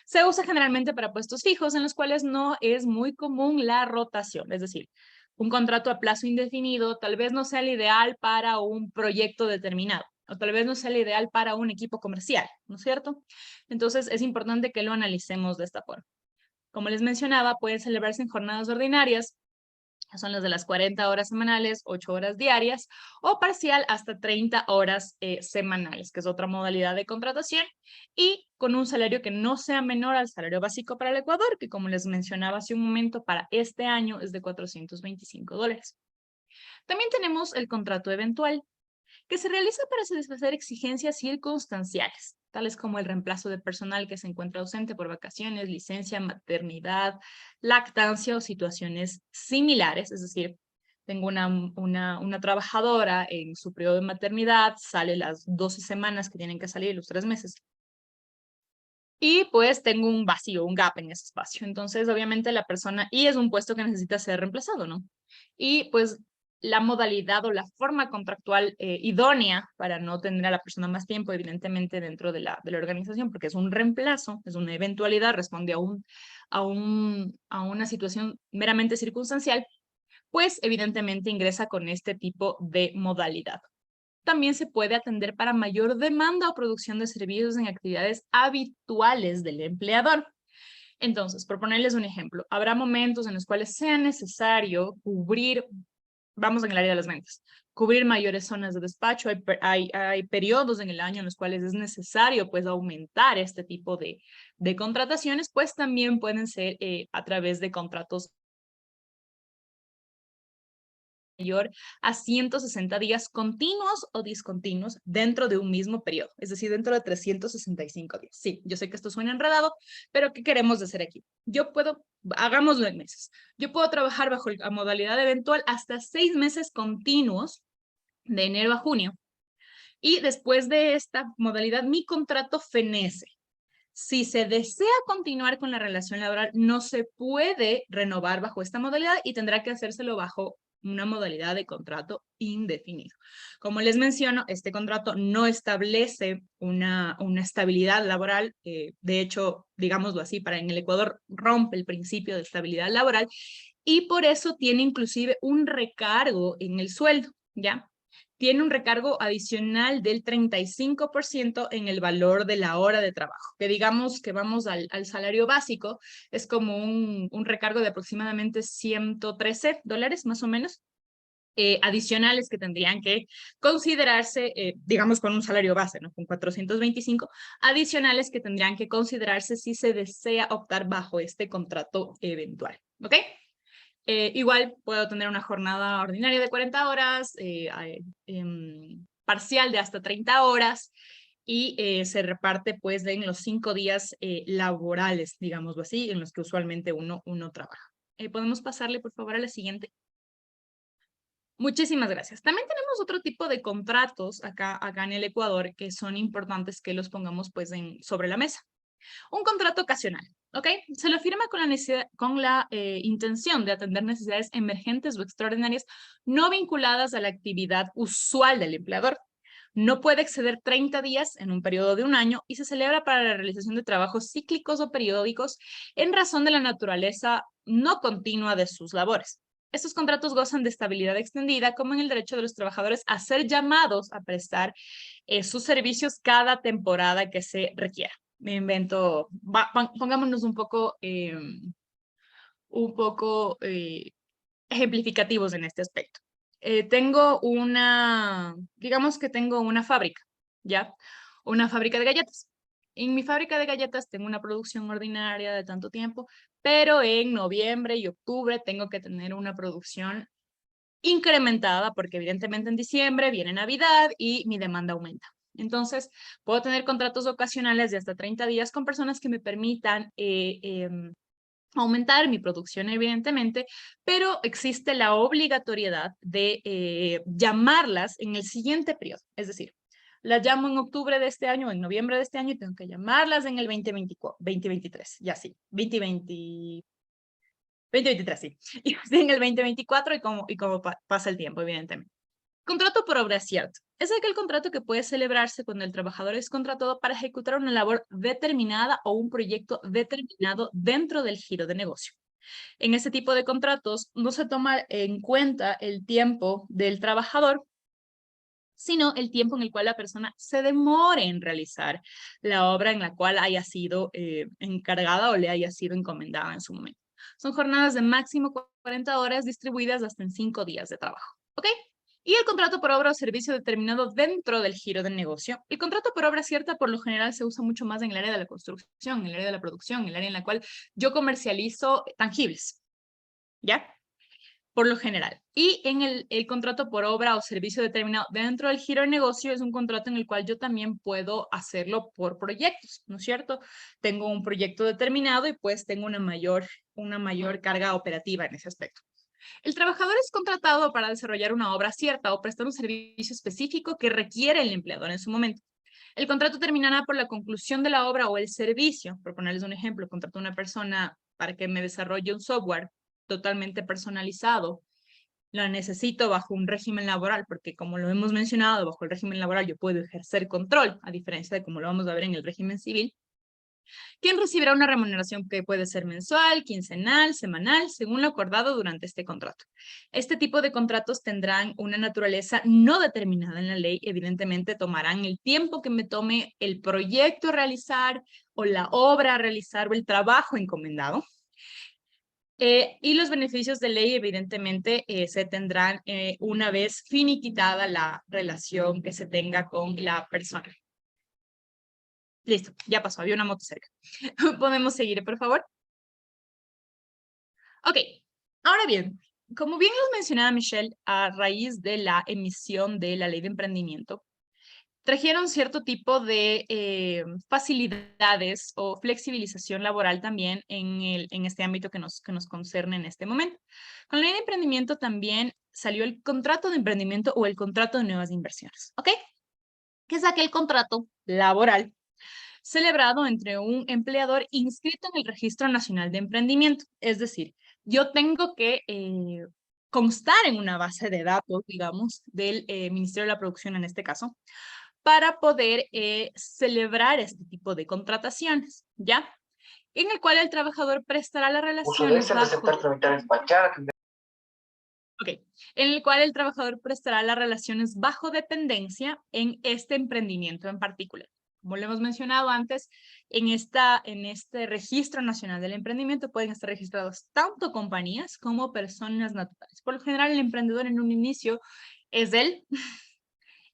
Se usa generalmente para puestos fijos en los cuales no es muy común la rotación, es decir, un contrato a plazo indefinido tal vez no sea el ideal para un proyecto determinado o tal vez no sea el ideal para un equipo comercial, ¿no es cierto? Entonces es importante que lo analicemos de esta forma. Como les mencionaba, pueden celebrarse en jornadas ordinarias, son las de las 40 horas semanales, 8 horas diarias, o parcial hasta 30 horas semanales, que es otra modalidad de contratación, y con un salario que no sea menor al salario básico para el Ecuador, que como les mencionaba hace un momento, para este año es de $425. También tenemos el contrato eventual, que se realiza para satisfacer exigencias circunstanciales, tales como el reemplazo de personal que se encuentra ausente por vacaciones, licencia, maternidad, lactancia o situaciones similares. Es decir, tengo una trabajadora en su periodo de maternidad, sale las 12 semanas que tienen que salir, los 3 meses. Y pues tengo un vacío, un gap en ese espacio. Entonces, obviamente la persona, y es un puesto que necesita ser reemplazado, ¿no? Y pues la modalidad o la forma contractual idónea para no tener a la persona más tiempo, evidentemente, dentro de la organización, porque es un reemplazo, es una eventualidad, responde a una situación meramente circunstancial, pues evidentemente ingresa con este tipo de modalidad. También se puede atender para mayor demanda o producción de servicios en actividades habituales del empleador. Entonces, por ponerles un ejemplo, habrá momentos en los cuales sea necesario cubrir, vamos en el área de las ventas, cubrir mayores zonas de despacho. Hay periodos en el año en los cuales es necesario pues aumentar este tipo de contrataciones, pues también pueden ser a través de contratos mayor a 160 días continuos o discontinuos dentro de un mismo periodo, es decir, dentro de 365 días. Sí, yo sé que esto suena enredado, pero ¿qué queremos hacer aquí? Yo puedo, hagámoslo en meses, yo puedo trabajar bajo la modalidad eventual hasta 6 meses continuos de enero a junio, y después de esta modalidad mi contrato fenece. Si se desea continuar con la relación laboral, no se puede renovar bajo esta modalidad y tendrá que hacérselo bajo una modalidad de contrato indefinido. Como les menciono, este contrato no establece una estabilidad laboral. De hecho, digámoslo así, en el Ecuador rompe el principio de estabilidad laboral y por eso tiene inclusive un recargo en el sueldo, ¿ya? Tiene un recargo adicional del 35% en el valor de la hora de trabajo. Que digamos que vamos al salario básico, es como un recargo de aproximadamente $113, más o menos, adicionales que tendrían que considerarse, digamos con un salario base, ¿no? Con 425, adicionales que tendrían que considerarse si se desea optar bajo este contrato eventual, ¿ok? Igual puedo tener una jornada ordinaria de 40 horas, parcial de hasta 30 horas, y se reparte pues en los 5 días laborales, digámoslo así, en los que usualmente uno trabaja. ¿Podemos pasarle por favor a la siguiente? Muchísimas gracias. También tenemos otro tipo de contratos acá en el Ecuador que son importantes que los pongamos pues sobre la mesa. Un contrato ocasional, ¿ok? Se lo firma con la intención de atender necesidades emergentes o extraordinarias no vinculadas a la actividad usual del empleador. No puede exceder 30 días en un periodo de un año y se celebra para la realización de trabajos cíclicos o periódicos en razón de la naturaleza no continua de sus labores. Estos contratos gozan de estabilidad extendida, como en el derecho de los trabajadores a ser llamados a prestar sus servicios cada temporada que se requiera. Me invento, pongámonos un poco ejemplificativos en este aspecto. Digamos que tengo una fábrica, ¿ya? Una fábrica de galletas. En mi fábrica de galletas tengo una producción ordinaria de tanto tiempo, pero en noviembre y octubre tengo que tener una producción incrementada porque evidentemente en diciembre viene Navidad y mi demanda aumenta. Entonces, puedo tener contratos ocasionales de hasta 30 días con personas que me permitan aumentar mi producción, evidentemente, pero existe la obligatoriedad de llamarlas en el siguiente periodo. Es decir, las llamo en octubre de este año, en noviembre de este año, y tengo que llamarlas en el 2023, ya sí, 2023, sí. Y así en el 2024 y como pasa el tiempo, evidentemente. Contrato por obra cierta. Es aquel contrato que puede celebrarse cuando el trabajador es contratado para ejecutar una labor determinada o un proyecto determinado dentro del giro de negocio. En este tipo de contratos no se toma en cuenta el tiempo del trabajador, sino el tiempo en el cual la persona se demore en realizar la obra en la cual haya sido encargada o le haya sido encomendada en su momento. Son jornadas de máximo 40 horas distribuidas hasta en 5 días de trabajo. ¿Ok? Y el contrato por obra o servicio determinado dentro del giro del negocio. El contrato por obra cierta por lo general se usa mucho más en el área de la construcción, en el área de la producción, en el área en la cual yo comercializo tangibles. ¿Ya? Por lo general. Y en el contrato por obra o servicio determinado dentro del giro de negocio es un contrato en el cual yo también puedo hacerlo por proyectos, ¿no es cierto? Tengo un proyecto determinado y pues tengo una mayor carga operativa en ese aspecto. El trabajador es contratado para desarrollar una obra cierta o prestar un servicio específico que requiere el empleador en su momento. El contrato terminará por la conclusión de la obra o el servicio. Por ponerles un ejemplo, contrato a una persona para que me desarrolle un software totalmente personalizado. Lo necesito bajo un régimen laboral, porque como lo hemos mencionado, bajo el régimen laboral yo puedo ejercer control, a diferencia de como lo vamos a ver en el régimen civil. ¿Quién recibirá una remuneración que puede ser mensual, quincenal, semanal, según lo acordado durante este contrato? Este tipo de contratos tendrán una naturaleza no determinada en la ley. Evidentemente tomarán el tiempo que me tome el proyecto a realizar o la obra a realizar o el trabajo encomendado. Y los beneficios de ley, evidentemente, se tendrán una vez finiquitada la relación que se tenga con la persona. Listo, ya pasó, había una moto cerca. ¿Podemos seguir, por favor? Ok, ahora bien, como bien nos mencionaba Michelle, a raíz de la emisión de la ley de emprendimiento, trajeron cierto tipo de facilidades o flexibilización laboral también en este ámbito que nos concierne en este momento. Con la ley de emprendimiento también salió el contrato de emprendimiento o el contrato de nuevas inversiones, ¿ok? Que es aquel contrato laboral celebrado entre un empleador inscrito en el Registro Nacional de Emprendimiento. Es decir, yo tengo que constar en una base de datos, digamos, del Ministerio de la Producción en este caso, para poder celebrar este tipo de contrataciones, ¿ya? En el cual el trabajador prestará las relaciones en el cual el trabajador prestará las relaciones bajo dependencia en este emprendimiento en particular. Como lo hemos mencionado antes, en este Registro Nacional del Emprendimiento pueden estar registrados tanto compañías como personas naturales. Por lo general, el emprendedor en un inicio es él,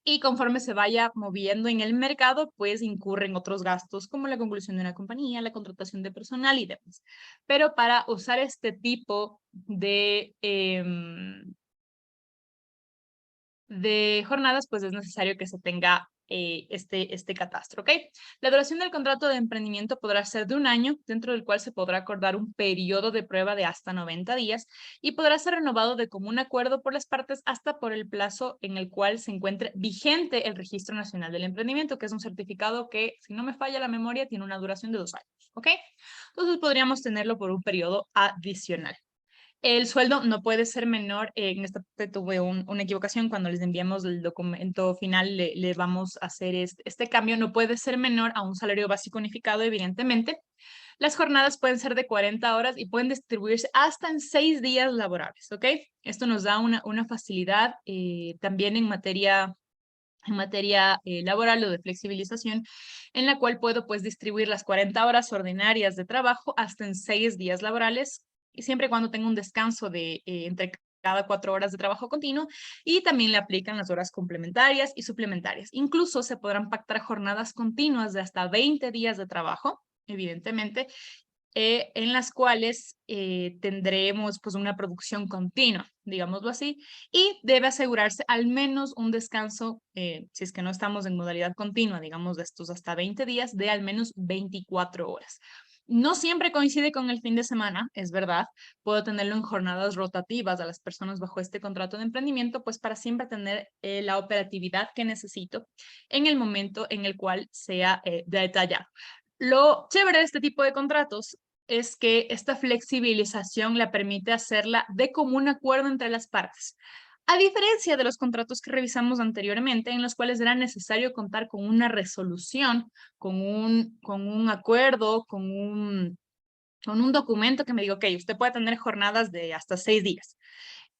y conforme se vaya moviendo en el mercado, pues incurren otros gastos como la conclusión de una compañía, la contratación de personal y demás. Pero para usar este tipo de jornadas, pues es necesario que se tenga este catastro, ¿ok? La duración del contrato de emprendimiento podrá ser de 1 año, dentro del cual se podrá acordar un periodo de prueba de hasta 90 días y podrá ser renovado de común acuerdo por las partes hasta por el plazo en el cual se encuentre vigente el Registro Nacional del Emprendimiento, que es un certificado que, si no me falla la memoria, tiene una duración de 2 años, ¿ok? Entonces podríamos tenerlo por un periodo adicional. El sueldo no puede ser menor, en esta parte tuve una equivocación, cuando les enviamos el documento final le vamos a hacer este cambio, no puede ser menor a un salario básico unificado, evidentemente. Las jornadas pueden ser de 40 horas y pueden distribuirse hasta en 6 días laborables, ¿ok? Esto nos da una facilidad también en materia laboral o de flexibilización, en la cual puedo pues distribuir las 40 horas ordinarias de trabajo hasta en 6 días laborales, y siempre y cuando tenga un descanso de entre cada 4 horas de trabajo continuo, y también le aplican las horas complementarias y suplementarias. Incluso se podrán pactar jornadas continuas de hasta 20 días de trabajo, evidentemente, en las cuales tendremos pues una producción continua, digámoslo así, y debe asegurarse al menos un descanso, si es que no estamos en modalidad continua, digamos de estos hasta 20 días, de al menos 24 horas. No siempre coincide con el fin de semana, es verdad, puedo tenerlo en jornadas rotativas a las personas bajo este contrato de emprendimiento, pues para siempre tener la operatividad que necesito en el momento en el cual sea detallado. Lo chévere de este tipo de contratos es que esta flexibilización la permite hacerla de común acuerdo entre las partes. A diferencia de los contratos que revisamos anteriormente, en los cuales era necesario contar con una resolución, con un acuerdo, con un documento que me diga, ok, usted puede tener jornadas de hasta 6 días.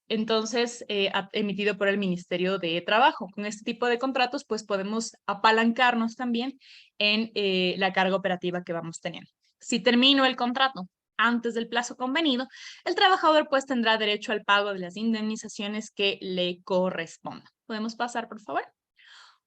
Entonces, emitido por el Ministerio de Trabajo. Con este tipo de contratos, pues podemos apalancarnos también en la carga operativa que vamos teniendo. Si termino el contrato antes del plazo convenido, el trabajador pues tendrá derecho al pago de las indemnizaciones que le correspondan. ¿Podemos pasar, por favor?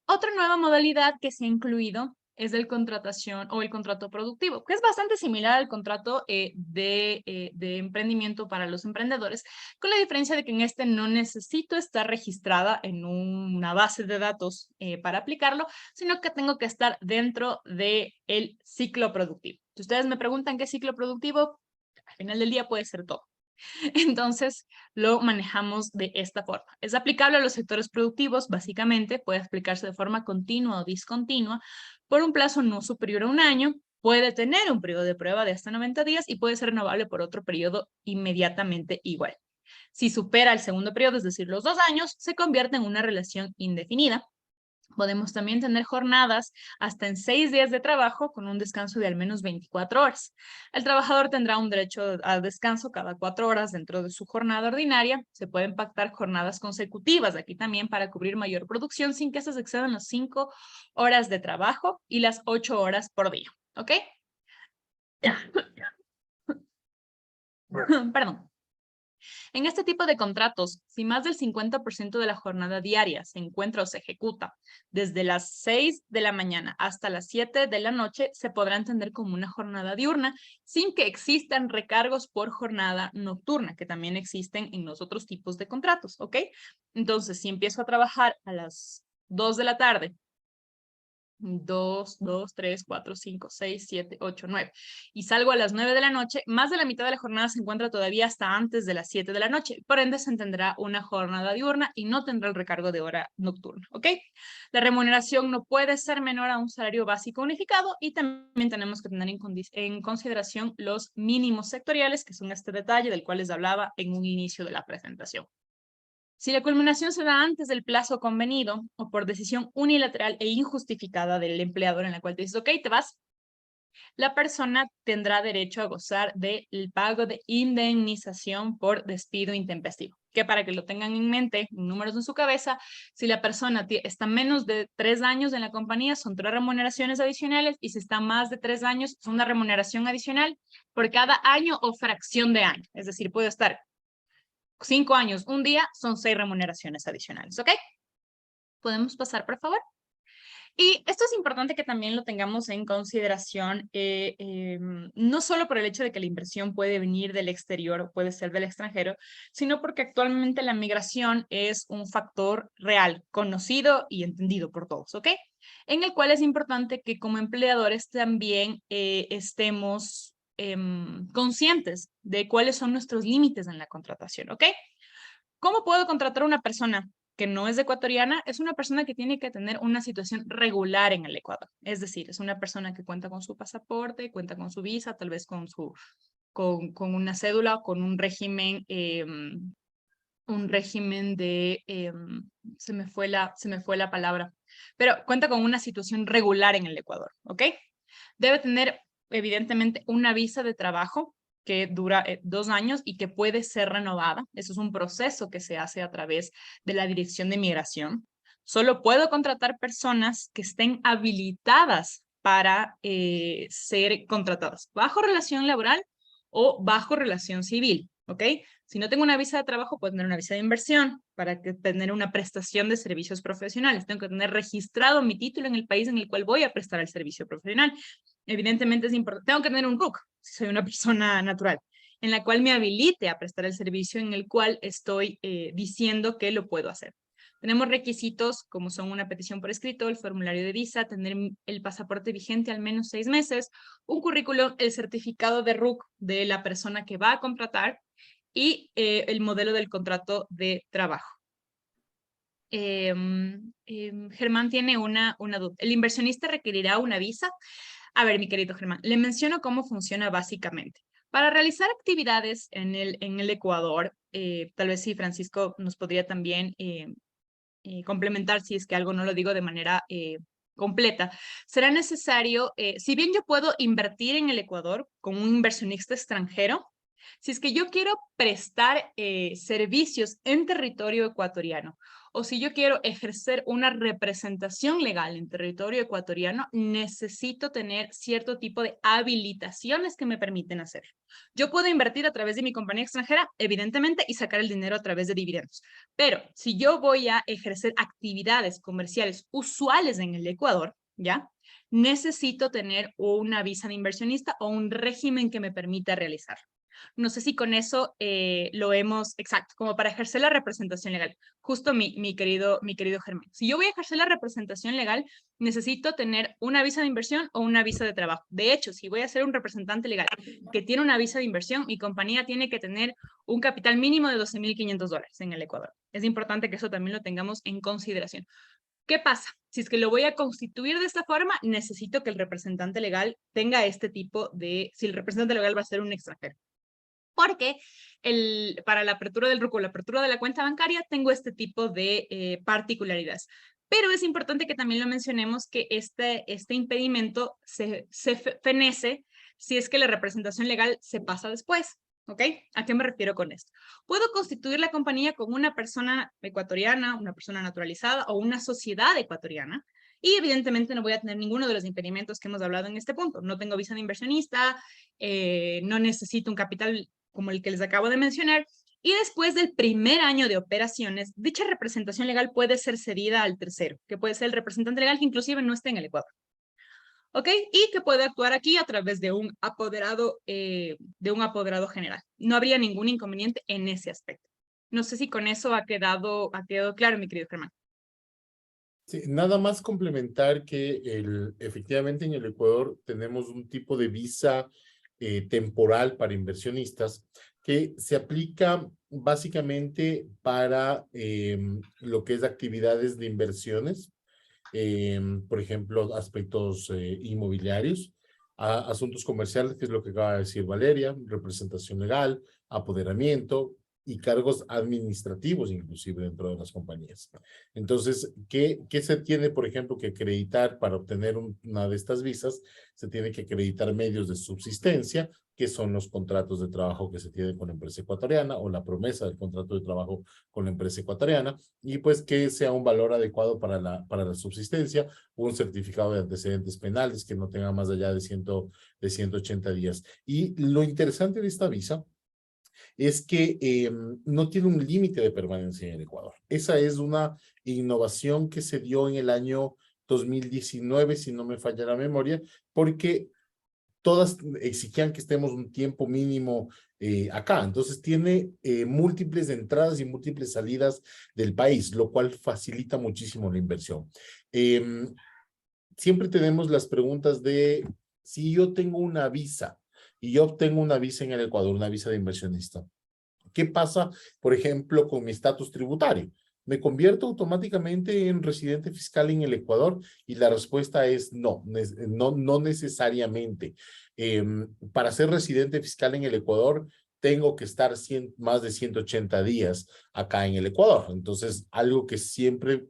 Otra nueva modalidad que se ha incluido es el contratación o el contrato productivo, que es bastante similar al contrato de emprendimiento para los emprendedores, con la diferencia de que en este no necesito estar registrada en una base de datos para aplicarlo, sino que tengo que estar dentro del ciclo productivo. Si ustedes me preguntan qué ciclo productivo, al final del día puede ser todo. Entonces, lo manejamos de esta forma. Es aplicable a los sectores productivos, básicamente, puede aplicarse de forma continua o discontinua, por un plazo no superior a 1 año, puede tener un periodo de prueba de hasta 90 días y puede ser renovable por otro periodo inmediatamente igual. Si supera el segundo periodo, es decir, los 2 años, se convierte en una relación indefinida. Podemos también tener jornadas hasta en 6 días de trabajo con un descanso de al menos 24 horas. El trabajador tendrá un derecho al descanso cada 4 horas dentro de su jornada ordinaria. Se pueden pactar jornadas consecutivas aquí también para cubrir mayor producción sin que estas excedan las 5 horas de trabajo y las 8 horas por día. ¿Ok? Perdón. En este tipo de contratos, si más del 50% de la jornada diaria se encuentra o se ejecuta desde las 6 de la mañana hasta las 7 de la noche, se podrá entender como una jornada diurna sin que existan recargos por jornada nocturna, que también existen en los otros tipos de contratos, ¿ok? Entonces, si empiezo a trabajar a las 2 de la tarde, 2, 3, 4, 5, 6, 7, 8, 9. Y salgo a las 9 de la noche, más de la mitad de la jornada se encuentra todavía hasta antes de las 7 de la noche. Por ende, se tendrá una jornada diurna y no tendrá el recargo de hora nocturna, ¿ok? La remuneración no puede ser menor a un salario básico unificado y también tenemos que tener en consideración los mínimos sectoriales, que son este detalle del cual les hablaba en un inicio de la presentación. Si la culminación se da antes del plazo convenido o por decisión unilateral e injustificada del empleador en la cual te dices, ok, te vas, la persona tendrá derecho a gozar del pago de indemnización por despido intempestivo. Que para que lo tengan en mente, números en su cabeza, si la persona está menos de 3 años en la compañía, son 3 remuneraciones adicionales, y si está más de 3 años, es una remuneración adicional por cada año o fracción de año. Es decir, puede estar 5 años, un día, son 6 remuneraciones adicionales, ¿ok? ¿Podemos pasar, por favor? Y esto es importante que también lo tengamos en consideración, no solo por el hecho de que la inversión puede venir del exterior o puede ser del extranjero, sino porque actualmente la migración es un factor real, conocido y entendido por todos, ¿ok? En el cual es importante que como empleadores también estemos conscientes de cuáles son nuestros límites en la contratación, ¿ok? ¿Cómo puedo contratar a una persona que no es ecuatoriana? Es una persona que tiene que tener una situación regular en el Ecuador. Es decir, es una persona que cuenta con su pasaporte, cuenta con su visa, tal vez con una cédula o con un régimen de, se me fue la palabra, pero cuenta con una situación regular en el Ecuador, ¿ok? Debe tener, evidentemente, una visa de trabajo que dura 2 años y que puede ser renovada. Eso es un proceso que se hace a través de la Dirección de Migración. Solo puedo contratar personas que estén habilitadas para ser contratadas bajo relación laboral o bajo relación civil, ¿ok? Si no tengo una visa de trabajo, puedo tener una visa de inversión para tener una prestación de servicios profesionales. Tengo que tener registrado mi título en el país en el cual voy a prestar el servicio profesional. Evidentemente es importante, tengo que tener un RUC, si soy una persona natural, en la cual me habilite a prestar el servicio en el cual estoy diciendo que lo puedo hacer. Tenemos requisitos como son una petición por escrito, el formulario de visa, tener el pasaporte vigente al menos 6 meses, un currículum, el certificado de RUC de la persona que va a contratar y el modelo del contrato de trabajo. Germán tiene una duda. ¿El inversionista requerirá una visa? A ver, mi querido Germán, le menciono cómo funciona básicamente. Para realizar actividades en el Ecuador, tal vez sí, Francisco nos podría también complementar si es que algo no lo digo de manera completa. Será necesario, si bien yo puedo invertir en el Ecuador con un inversionista extranjero, si es que yo quiero prestar servicios en territorio ecuatoriano o si yo quiero ejercer una representación legal en territorio ecuatoriano, necesito tener cierto tipo de habilitaciones que me permiten hacerlo. Yo puedo invertir a través de mi compañía extranjera, evidentemente, y sacar el dinero a través de dividendos. Pero si yo voy a ejercer actividades comerciales usuales en el Ecuador, ¿ya? Necesito tener una visa de inversionista o un régimen que me permita realizarlo. No sé si con eso lo hemos, exacto, como para ejercer la representación legal. Justo mi querido Germán. Si yo voy a ejercer la representación legal, necesito tener una visa de inversión o una visa de trabajo. De hecho, si voy a ser un representante legal que tiene una visa de inversión, mi compañía tiene que tener un capital mínimo de $12,500 en el Ecuador. Es importante que eso también lo tengamos en consideración. ¿Qué pasa? Si es que lo voy a constituir de esta forma, necesito que el representante legal tenga este tipo de, si el representante legal va a ser un extranjero. Porque para la apertura del RUC o la apertura de la cuenta bancaria tengo este tipo de particularidades. Pero es importante que también lo mencionemos que este impedimento se fenece si es que la representación legal se pasa después. ¿Ok? ¿A qué me refiero con esto? Puedo constituir la compañía como una persona ecuatoriana, una persona naturalizada o una sociedad ecuatoriana. Y evidentemente no voy a tener ninguno de los impedimentos que hemos hablado en este punto. No tengo visa de inversionista, no necesito un capital como el que les acabo de mencionar, Y después del primer año de operaciones, dicha representación legal puede ser cedida al tercero, que puede ser el representante legal que inclusive no esté en el Ecuador. ¿Ok? Y que puede actuar aquí a través de un apoderado general. No habría ningún inconveniente en ese aspecto. No sé si con eso ha quedado claro, mi querido Germán. Sí, nada más complementar que efectivamente en el Ecuador tenemos un tipo de visa temporal para inversionistas que se aplica básicamente para lo que es actividades de inversiones, por ejemplo, aspectos inmobiliarios, asuntos comerciales, que es lo que acaba de decir Valeria, representación legal, apoderamiento y cargos administrativos inclusive dentro de las compañías. Entonces, ¿qué se tiene, por ejemplo, que acreditar para obtener una de estas visas? Se tiene que acreditar medios de subsistencia, que son los contratos de trabajo que se tienen con la empresa ecuatoriana o la promesa del contrato de trabajo con la empresa ecuatoriana, y pues que sea un valor adecuado para la subsistencia, un certificado de antecedentes penales que no tenga más allá de 180 días. Y lo interesante de esta visa es que no tiene un límite de permanencia en el Ecuador. Esa es una innovación que se dio en el año 2019, si no me falla la memoria, porque todas exigían que estemos un tiempo mínimo acá. Entonces tiene múltiples entradas y múltiples salidas del país, lo cual facilita muchísimo la inversión. Siempre tenemos las preguntas de si yo tengo una visa y yo obtengo una visa en el Ecuador, una visa de inversionista. ¿Qué pasa, por ejemplo, con mi estatus tributario? ¿Me convierto automáticamente en residente fiscal en el Ecuador? Y la respuesta es no, no necesariamente. Para ser residente fiscal en el Ecuador, tengo que estar más de 180 días acá en el Ecuador. Entonces, algo que siempre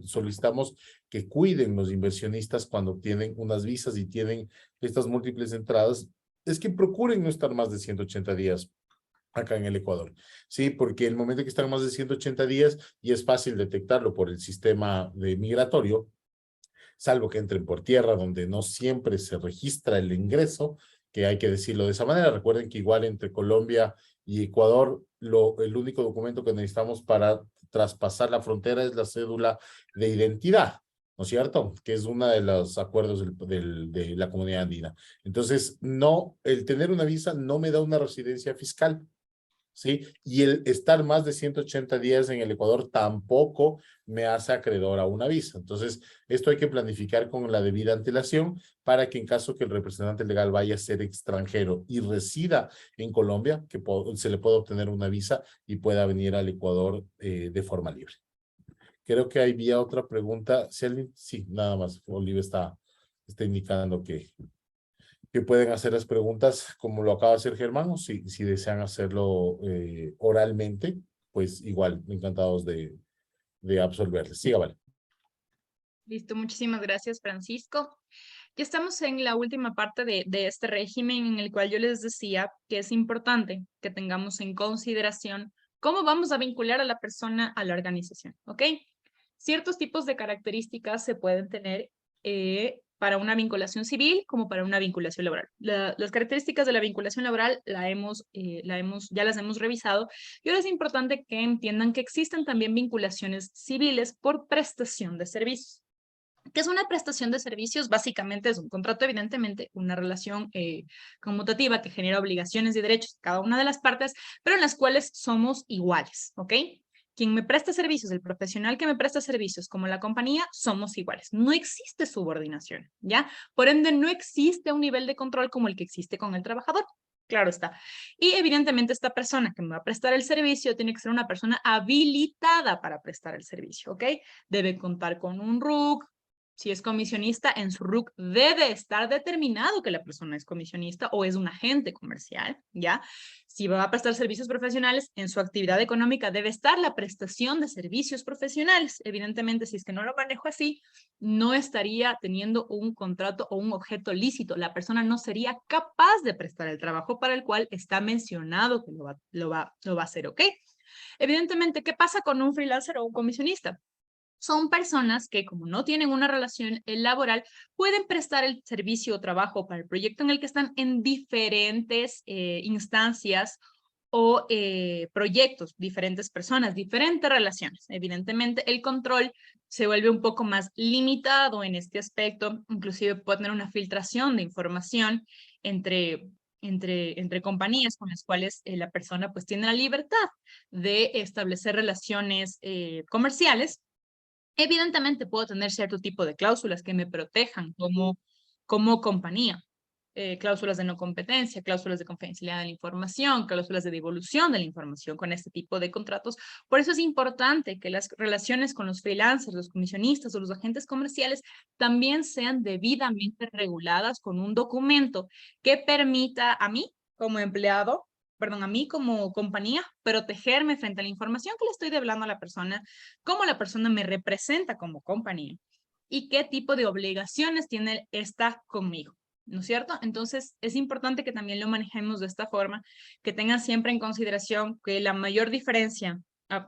solicitamos que cuiden los inversionistas cuando tienen unas visas y tienen estas múltiples entradas, es que procuren no estar más de 180 días acá en el Ecuador, ¿sí? Porque el momento que están más de 180 días y es fácil detectarlo por el sistema de migratorio, salvo que entren por tierra, donde no siempre se registra el ingreso, que hay que decirlo de esa manera. Recuerden que igual entre Colombia y Ecuador, el único documento que necesitamos para traspasar la frontera es la cédula de identidad, ¿no es cierto? Que es uno de los acuerdos de la comunidad andina. Entonces, no, el tener una visa no me da una residencia fiscal, ¿sí? Y el estar más de 180 días en el Ecuador tampoco me hace acreedor a una visa. Entonces, esto hay que planificar con la debida antelación para que en caso que el representante legal vaya a ser extranjero y resida en Colombia, que se le pueda obtener una visa y pueda venir al Ecuador de forma libre. Creo que había otra pregunta. Si alguien, sí, nada más. Olive está indicando que pueden hacer las preguntas como lo acaba de hacer Germán, o si desean hacerlo oralmente, pues igual, encantados de absolverles. Siga, vale. Listo, muchísimas gracias, Francisco. Ya estamos en la última parte de este régimen en el cual yo les decía que es importante que tengamos en consideración cómo vamos a vincular a la persona a la organización, ¿ok? Ciertos tipos de características se pueden tener para una vinculación civil como para una vinculación laboral. Las características de la vinculación laboral ya las hemos revisado, y ahora es importante que entiendan que existen también vinculaciones civiles por prestación de servicios. ¿Qué es una prestación de servicios? Básicamente es un contrato, evidentemente, una relación conmutativa que genera obligaciones y derechos de cada una de las partes, pero en las cuales somos iguales, ¿ok? Quien me presta servicios, el profesional que me presta servicios, como la compañía, somos iguales. No existe subordinación, ¿ya? Por ende, no existe un nivel de control como el que existe con el trabajador. Claro está. Y evidentemente esta persona que me va a prestar el servicio tiene que ser una persona habilitada para prestar el servicio, ¿ok? Debe contar con un RUC. Si es comisionista, en su RUC debe estar determinado que la persona es comisionista o es un agente comercial, ¿ya? Si va a prestar servicios profesionales, en su actividad económica debe estar la prestación de servicios profesionales. Evidentemente, si es que no lo manejo así, no estaría teniendo un contrato o un objeto lícito. La persona no sería capaz de prestar el trabajo para el cual está mencionado que lo va a hacer, ¿ok? Evidentemente, ¿qué pasa con un freelancer o un comisionista? Son personas que, como no tienen una relación laboral, pueden prestar el servicio o trabajo para el proyecto en el que están en diferentes instancias o proyectos, diferentes personas, diferentes relaciones. Evidentemente, el control se vuelve un poco más limitado en este aspecto, inclusive puede tener una filtración de información entre compañías con las cuales la persona pues tiene la libertad de establecer relaciones comerciales. Evidentemente puedo tener cierto tipo de cláusulas que me protejan como compañía. Cláusulas de no competencia, cláusulas de confidencialidad de la información, cláusulas de devolución de la información con este tipo de contratos. Por eso es importante que las relaciones con los freelancers, los comisionistas o los agentes comerciales también sean debidamente reguladas con un documento que permita a mí como empleado, perdón, a mí como compañía, protegerme frente a la información que le estoy develando a la persona, cómo la persona me representa como compañía y qué tipo de obligaciones tiene esta conmigo. ¿No es cierto? Entonces, es importante que también lo manejemos de esta forma, que tengan siempre en consideración que la mayor diferencia,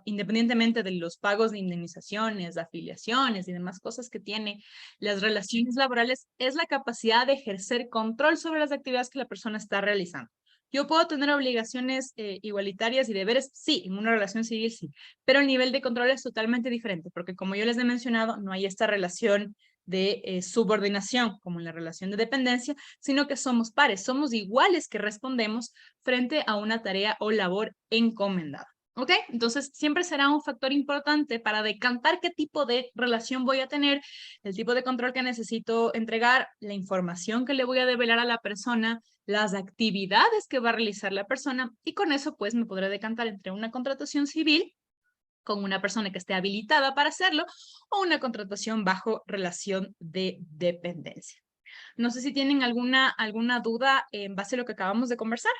independientemente de los pagos de indemnizaciones, de afiliaciones y demás cosas que tiene las relaciones laborales, es la capacidad de ejercer control sobre las actividades que la persona está realizando. Yo puedo tener obligaciones igualitarias y deberes, sí, en una relación civil sí, pero el nivel de control es totalmente diferente, porque como yo les he mencionado, no hay esta relación de subordinación, como en la relación de dependencia, sino que somos pares, somos iguales que respondemos frente a una tarea o labor encomendada. ¿Ok? Entonces, siempre será un factor importante para decantar qué tipo de relación voy a tener, el tipo de control que necesito entregar, la información que le voy a develar a la persona, las actividades que va a realizar la persona, y con eso, pues, me podré decantar entre una contratación civil con una persona que esté habilitada para hacerlo, o una contratación bajo relación de dependencia. No sé si tienen alguna duda en base a lo que acabamos de conversar.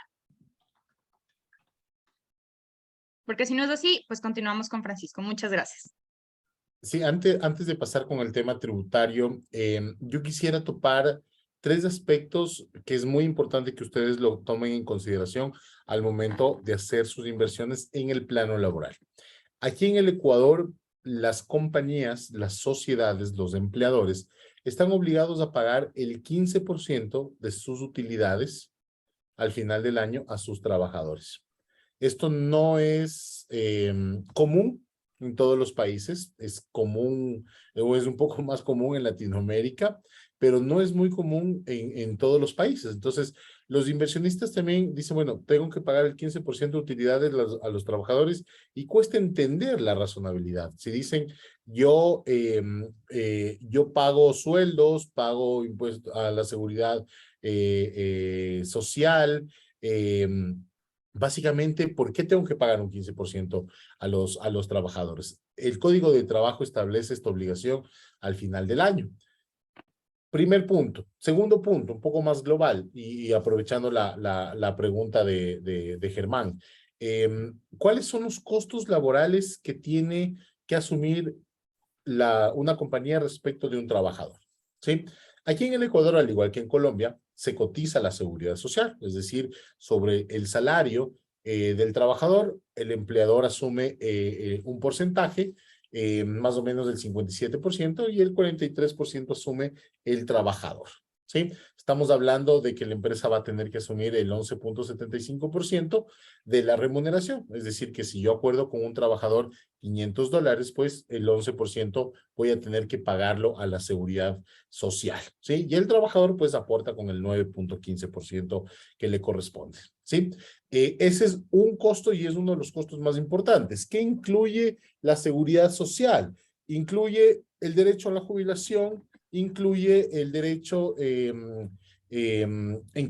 Porque si no es así, pues continuamos con Francisco. Muchas gracias. Sí, antes de pasar con el tema tributario, yo quisiera topar tres aspectos que es muy importante que ustedes lo tomen en consideración al momento de hacer sus inversiones en el plano laboral. Aquí en el Ecuador, las compañías, las sociedades, los empleadores, están obligados a pagar el 15% de sus utilidades al final del año a sus trabajadores. Esto no es común en todos los países, es común o es un poco más común en Latinoamérica, pero no es muy común en todos los países. Entonces, los inversionistas también dicen, bueno, tengo que pagar el 15% de utilidades a los trabajadores y cuesta entender la razonabilidad. Si dicen, yo pago sueldos, pago impuestos a la seguridad social, básicamente, ¿por qué tengo que pagar un 15% a los trabajadores? El Código de Trabajo establece esta obligación al final del año. Primer punto. Segundo punto, un poco más global y aprovechando la pregunta de Germán. ¿Cuáles son los costos laborales que tiene que asumir una compañía respecto de un trabajador? ¿Sí? Aquí en el Ecuador, al igual que en Colombia, se cotiza la seguridad social, es decir, sobre el salario del trabajador, el empleador asume un porcentaje, más o menos del 57%, y el 43% asume el trabajador. ¿Sí? Estamos hablando de que la empresa va a tener que asumir el 11.75% de la remuneración. Es decir, que si yo acuerdo con un trabajador $500, pues el 11% voy a tener que pagarlo a la seguridad social. ¿Sí? Y el trabajador pues aporta con el 9.15% que le corresponde. ¿Sí? Ese es un costo y es uno de los costos más importantes. ¿Qué incluye la seguridad social? Incluye el derecho a la jubilación, incluye el derecho en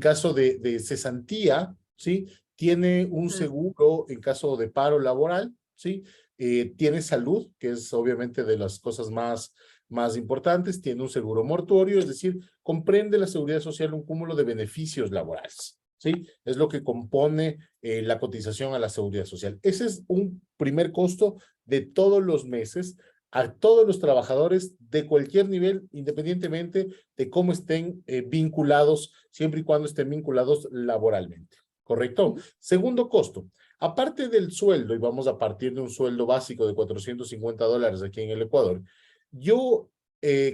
caso de cesantía, ¿sí? Tiene un seguro en caso de paro laboral, ¿sí? Tiene salud, que es obviamente de las cosas más importantes, tiene un seguro mortuorio, es decir, comprende la seguridad social un cúmulo de beneficios laborales, ¿sí? Es lo que compone la cotización a la seguridad social. Ese es un primer costo de todos los meses a todos los trabajadores de cualquier nivel, independientemente de cómo estén vinculados, siempre y cuando estén vinculados laboralmente. ¿Correcto? Segundo costo, aparte del sueldo, y vamos a partir de un sueldo básico de $450 aquí en el Ecuador, yo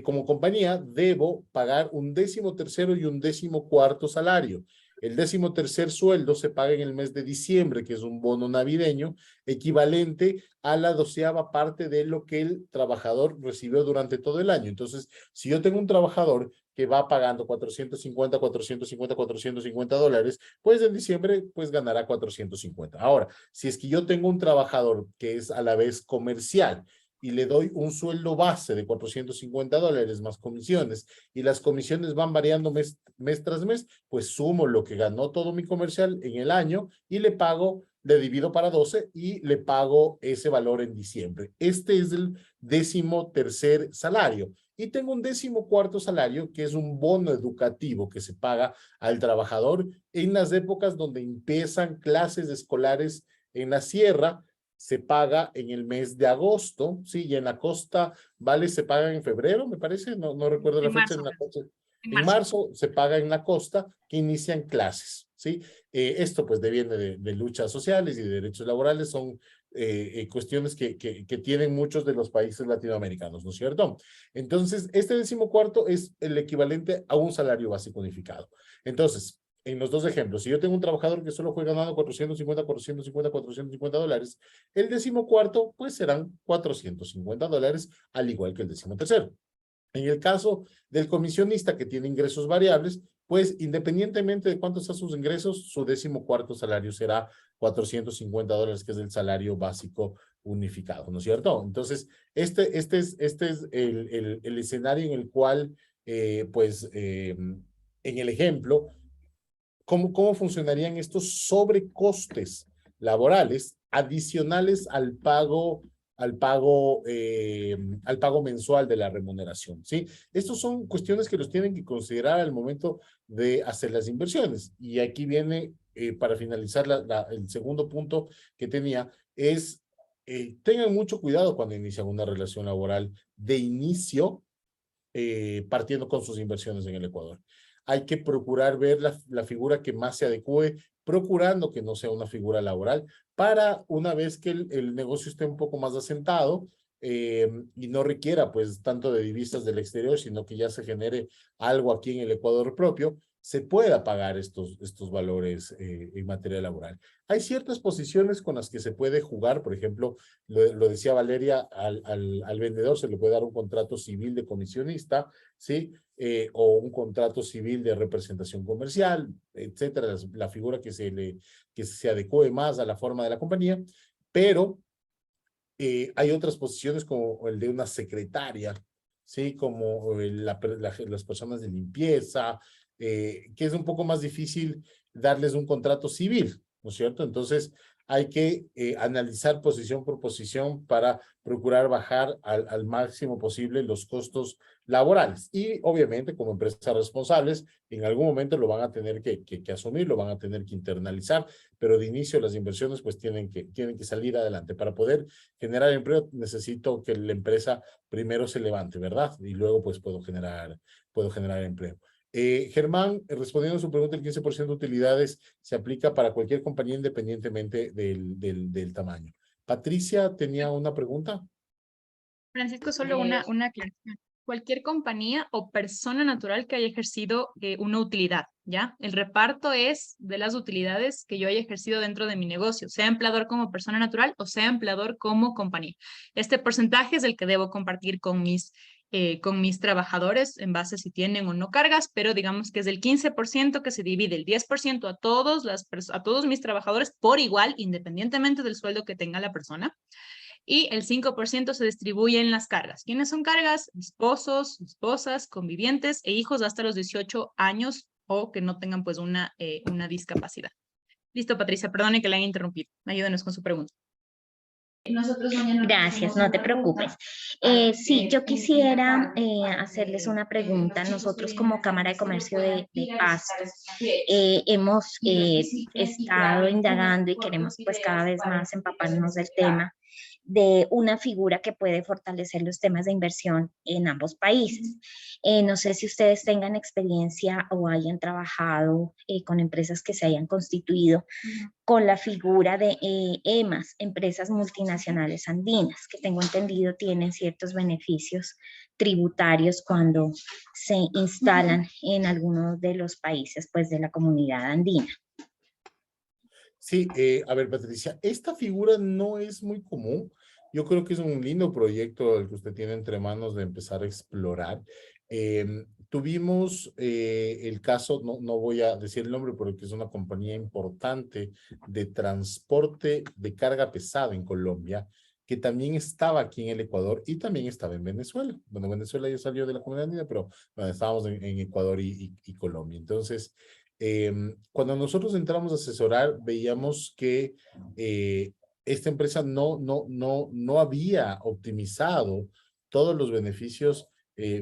como compañía debo pagar un 13º y un 14º salario. el 13º sueldo se paga en el mes de diciembre, que es un bono navideño, equivalente a la 12ª parte de lo que el trabajador recibió durante todo el año. Entonces, si yo tengo un trabajador que va pagando 450, 450, 450 dólares, pues en diciembre pues ganará 450. Ahora, si es que yo tengo un trabajador que es a la vez comercial y le doy un sueldo base de 450 dólares más comisiones, y las comisiones van variando mes tras mes, pues sumo lo que ganó todo mi comercial en el año y le pago, le divido para 12 y le pago ese valor en diciembre. Este es el 13º salario. Y tengo un 14º salario, que es un bono educativo que se paga al trabajador en las épocas donde empiezan clases escolares en la sierra. Se paga en el mes de agosto, ¿sí? Y en la costa, ¿vale? Se paga en febrero, me parece, no recuerdo la fecha. En marzo se paga en la costa, que inician clases, ¿sí? Esto pues deviene de luchas sociales y de derechos laborales, son cuestiones que tienen muchos de los países latinoamericanos, ¿no es cierto? Entonces, este 14º es el equivalente a un salario básico unificado. Entonces, en los dos ejemplos, si yo tengo un trabajador que solo fue ganando 450, 450, 450 dólares, el 14º pues serán 450 dólares, al igual que el 13º. En el caso del comisionista que tiene ingresos variables, pues independientemente de cuántos sean sus ingresos, su 14º salario será 450 dólares, que es el salario básico unificado, ¿no es cierto? Entonces, este es el escenario en el cual, en el ejemplo, ¿cómo funcionarían estos sobrecostes laborales adicionales al pago mensual de la remuneración, ¿sí? Estos son cuestiones que los tienen que considerar al momento de hacer las inversiones. Y aquí viene, para finalizar, el segundo punto que tenía, es tengan mucho cuidado cuando inician una relación laboral de inicio, partiendo con sus inversiones en el Ecuador. Hay que procurar ver la figura que más se adecue, procurando que no sea una figura laboral, para una vez que el negocio esté un poco más asentado, y no requiera pues tanto de divisas del exterior, sino que ya se genere algo aquí en el Ecuador propio, se pueda pagar estos valores en materia laboral. Hay ciertas posiciones con las que se puede jugar, por ejemplo, lo decía Valeria, al vendedor se le puede dar un contrato civil de comisionista, ¿sí? O un contrato civil de representación comercial, etcétera, la figura que se adecue más a la forma de la compañía, pero hay otras posiciones como el de una secretaria, ¿sí? Como las personas de limpieza, que es un poco más difícil darles un contrato civil, ¿no es cierto? Entonces, hay que analizar posición por posición para procurar bajar al máximo posible los costos laborales. Y obviamente, como empresas responsables, en algún momento lo van a tener que asumir, lo van a tener que internalizar, pero de inicio las inversiones pues tienen que salir adelante. Para poder generar empleo necesito que la empresa primero se levante, ¿verdad? Y luego pues puedo generar empleo. Germán, respondiendo a su pregunta, el 15% de utilidades se aplica para cualquier compañía independientemente del tamaño. Patricia tenía una pregunta. Francisco, solo una aclaración. Cualquier compañía o persona natural que haya ejercido una utilidad, ¿ya? El reparto es de las utilidades que yo haya ejercido dentro de mi negocio, sea empleador como persona natural o sea empleador como compañía. Este porcentaje es el que debo compartir con mis trabajadores en base a si tienen o no cargas, pero digamos que es el 15% que se divide, el 10% a todos mis trabajadores por igual, independientemente del sueldo que tenga la persona. Y el 5% se distribuye en las cargas. ¿Quiénes son cargas? Esposos, esposas, convivientes e hijos hasta los 18 años o que no tengan pues una discapacidad. Listo, Patricia, perdone que la haya interrumpido. Ayúdenos con su pregunta. Gracias, no te preocupes. Sí, yo quisiera hacerles una pregunta. Nosotros como Cámara de Comercio de Pasto hemos estado indagando y queremos pues cada vez más empaparnos del tema. de una figura que puede fortalecer los temas de inversión en ambos países. No sé si ustedes tengan experiencia o hayan trabajado con empresas que se hayan constituido con la figura de EMAS, empresas multinacionales andinas, que tengo entendido tienen ciertos beneficios tributarios cuando se instalan en algunos de los países pues, de la comunidad andina. Sí, a ver, Patricia, esta figura no es muy común. Yo creo que es un lindo proyecto el que usted tiene entre manos de empezar a explorar. Tuvimos el caso, no voy a decir el nombre porque es una compañía importante de transporte de carga pesada en Colombia, que también estaba aquí en el Ecuador y también estaba en Venezuela. Bueno, Venezuela ya salió de la comunidad andina, pero bueno, estábamos en Ecuador y Colombia. Entonces, cuando nosotros entramos a asesorar, veíamos que esta empresa no había optimizado todos los beneficios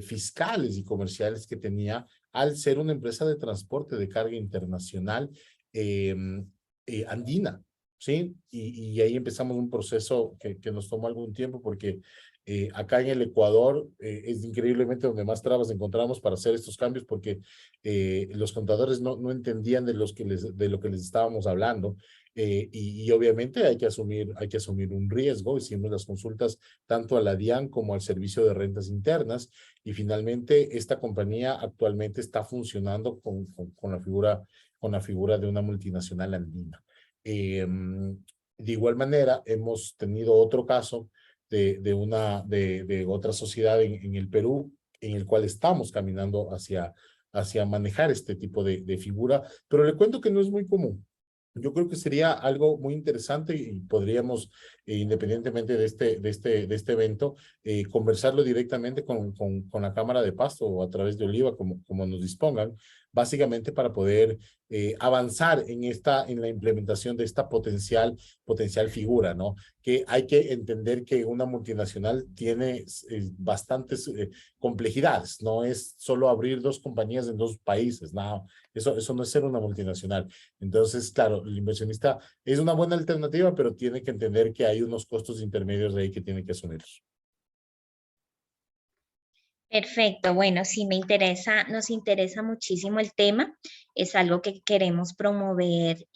fiscales y comerciales que tenía al ser una empresa de transporte de carga internacional andina, ¿sí? Y ahí empezamos un proceso que nos tomó algún tiempo porque acá en el Ecuador es increíblemente donde más trabas encontramos para hacer estos cambios porque los contadores no entendían de lo que les estábamos hablando. Y obviamente hay que asumir un riesgo. Hicimos las consultas tanto a la DIAN como al Servicio de Rentas Internas y finalmente esta compañía actualmente está funcionando con la figura de una multinacional andina. De igual manera, hemos tenido otro caso de otra sociedad en el Perú, en el cual estamos caminando hacia manejar este tipo de figura, pero le cuento que no es muy común. Yo creo que sería algo muy interesante y podríamos, independientemente de este evento, conversarlo directamente con la Cámara de Pasto o a través de Oliva, como nos dispongan, básicamente para poder avanzar en la implementación de esta potencial figura, ¿no? Que hay que entender que una multinacional tiene bastantes complejidades, no es solo abrir 2 compañías en 2 países, no, eso no es ser una multinacional. Entonces, claro, el inversionista es una buena alternativa, pero tiene que entender que hay unos costos intermedios de ahí que tiene que asumirlos. Perfecto, bueno, sí nos interesa muchísimo el tema, es algo que queremos promover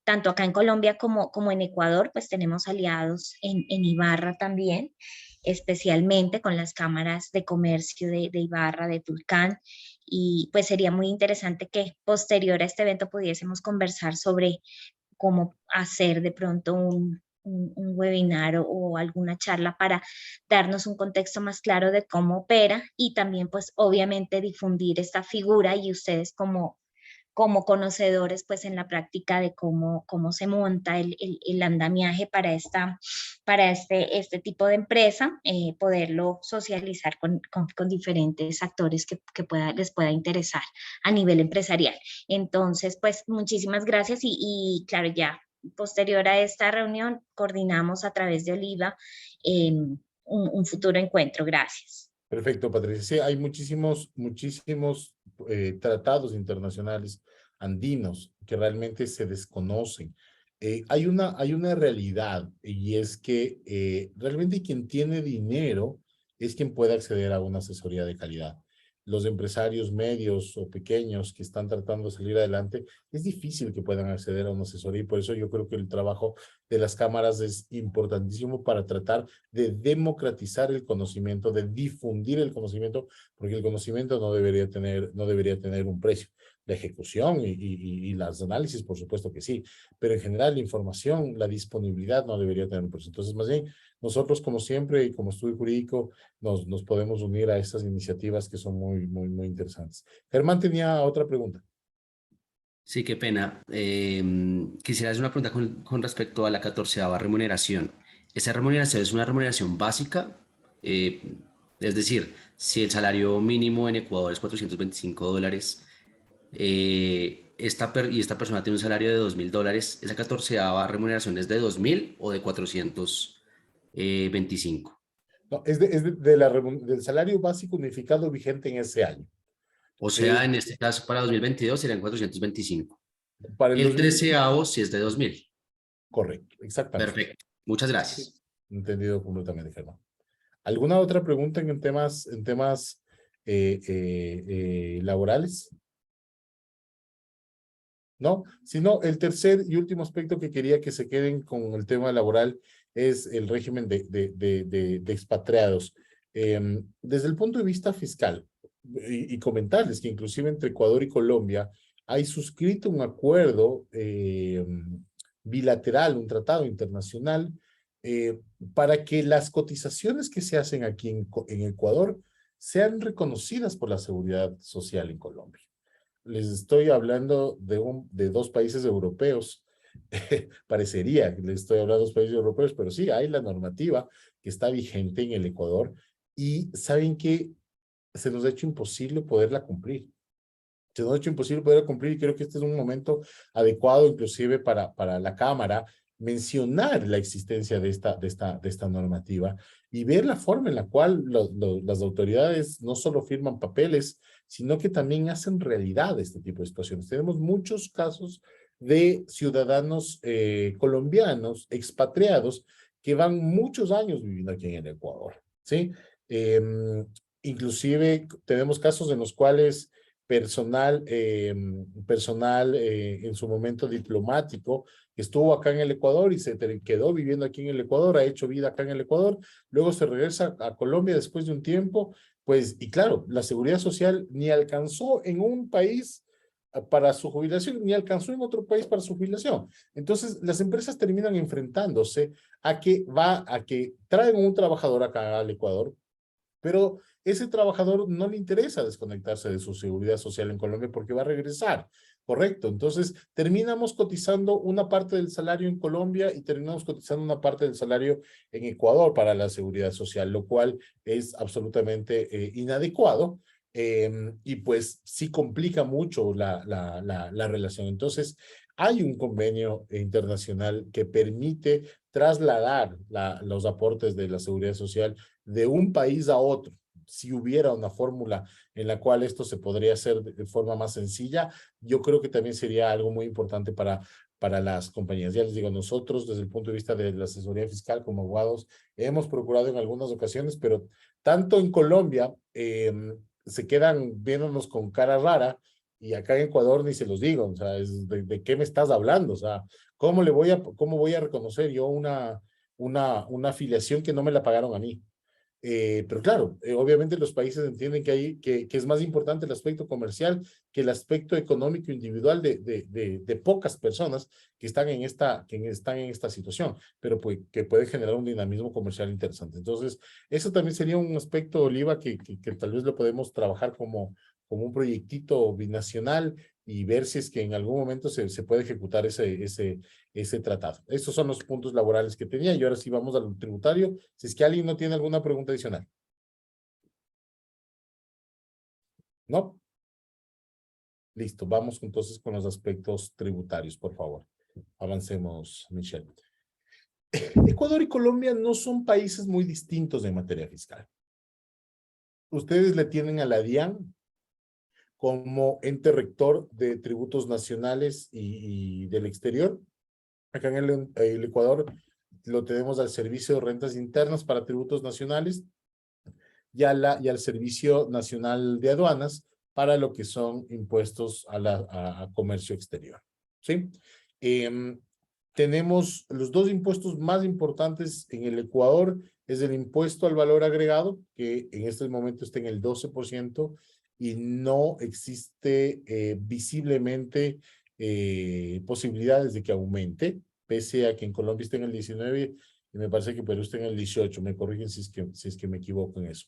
tanto acá en Colombia como en Ecuador, pues tenemos aliados en Ibarra también, especialmente con las cámaras de comercio de Ibarra, de Tulcán, y pues sería muy interesante que posterior a este evento pudiésemos conversar sobre cómo hacer de pronto un webinar o alguna charla para darnos un contexto más claro de cómo opera y también pues obviamente difundir esta figura y ustedes como conocedores pues en la práctica de cómo se monta el andamiaje para este tipo de empresa, poderlo socializar con diferentes actores que les pueda interesar a nivel empresarial. Entonces, pues muchísimas gracias y claro, ya posterior a esta reunión coordinamos a través de Oliva un futuro encuentro. Gracias. Perfecto, Patricia. Sí, hay muchísimos tratados internacionales andinos que realmente se desconocen. Hay una realidad y es que realmente quien tiene dinero es quien puede acceder a una asesoría de calidad. Los empresarios medios o pequeños que están tratando de salir adelante, es difícil que puedan acceder a una asesoría y por eso yo creo que el trabajo de las cámaras es importantísimo para tratar de democratizar el conocimiento, de difundir el conocimiento, porque el conocimiento no debería tener un precio. La ejecución y los análisis, por supuesto que sí, pero en general la información, la disponibilidad no debería tener un precio. Entonces, más bien, nosotros como siempre y como estudio jurídico nos podemos unir a estas iniciativas que son muy interesantes. Germán tenía otra pregunta. Sí, qué pena. Quisiera hacer una pregunta con respecto a la 14ª remuneración. ¿Esa remuneración es una remuneración básica? Es decir, si el salario mínimo en Ecuador es $425, y esta persona tiene un salario de $2.000, ¿esa 14ª remuneración es de 2.000 o de 425? No, es del salario básico unificado vigente en ese año. O sea, en este caso, para 2022 serían 425. Para el El 2000, 13º sí es de 2.000. correcto, exactamente. Perfecto. Muchas gracias. Entendido completamente, Germán. ¿Alguna otra pregunta en temas laborales? ¿No? Sino el tercer y último aspecto que quería que se queden con el tema laboral es el régimen de expatriados. Desde el punto de vista fiscal, y comentarles que inclusive entre Ecuador y Colombia hay suscrito un acuerdo bilateral, un tratado internacional, para que las cotizaciones que se hacen aquí en Ecuador sean reconocidas por la Seguridad Social en Colombia. Les estoy hablando de dos países europeos. Parecería que les estoy hablando de dos países europeos, pero sí, hay la normativa que está vigente en el Ecuador y saben que se nos ha hecho imposible poderla cumplir. Se nos ha hecho imposible poderla cumplir y creo que este es un momento adecuado inclusive para la Cámara mencionar la existencia de esta normativa y ver la forma en la cual las autoridades no solo firman papeles, sino que también hacen realidad este tipo de situaciones. Tenemos muchos casos de ciudadanos colombianos expatriados que van muchos años viviendo aquí en el Ecuador, ¿sí? Inclusive tenemos casos en los cuales personal en su momento diplomático que estuvo acá en el Ecuador y se quedó viviendo aquí en el Ecuador, ha hecho vida acá en el Ecuador, luego se regresa a Colombia después de un tiempo, pues, y claro, la seguridad social ni alcanzó en un país para su jubilación, ni alcanzó en otro país para su jubilación. Entonces, las empresas terminan enfrentándose a que traen un trabajador acá al Ecuador, pero ese trabajador no le interesa desconectarse de su seguridad social en Colombia porque va a regresar, ¿correcto? Entonces, terminamos cotizando una parte del salario en Colombia y terminamos cotizando una parte del salario en Ecuador para la seguridad social, lo cual es absolutamente inadecuado. Y pues sí complica mucho la relación. Entonces, hay un convenio internacional que permite trasladar los aportes de la seguridad social de un país a otro. Si hubiera una fórmula en la cual esto se podría hacer de forma más sencilla, yo creo que también sería algo muy importante para las compañías. Ya les digo, nosotros desde el punto de vista de la asesoría fiscal como abogados hemos procurado en algunas ocasiones, pero tanto en Colombia se quedan viéndonos con cara rara y acá en Ecuador ni se los digo, o sea, ¿de qué me estás hablando? O sea, ¿cómo voy a reconocer yo una afiliación que no me la pagaron a mí? Pero claro, obviamente los países entienden que es más importante el aspecto comercial que el aspecto económico individual de pocas personas que están en esta situación, pero pues, que puede generar un dinamismo comercial interesante. Entonces, eso también sería un aspecto, Oliva, que tal vez lo podemos trabajar como un proyectito binacional y ver si es que en algún momento se puede ejecutar ese tratado. Estos son los puntos laborales que tenía y ahora sí vamos al tributario. Si es que alguien no tiene alguna pregunta adicional. ¿No? Listo, vamos entonces con los aspectos tributarios, por favor. Avancemos, Michelle. Ecuador y Colombia no son países muy distintos en materia fiscal. Ustedes le tienen a la DIAN como ente rector de tributos nacionales y del exterior. Acá en el Ecuador lo tenemos al Servicio de Rentas Internas para Tributos Nacionales y al Servicio Nacional de Aduanas para lo que son impuestos a comercio exterior. ¿Sí? Tenemos los dos impuestos más importantes en el Ecuador, es el impuesto al valor agregado, que en este momento está en el 12% y no existe visiblemente posibilidades de que aumente, pese a que en Colombia está en el 19 y me parece que Perú está en el 18, me corrigen si es que me equivoco en eso.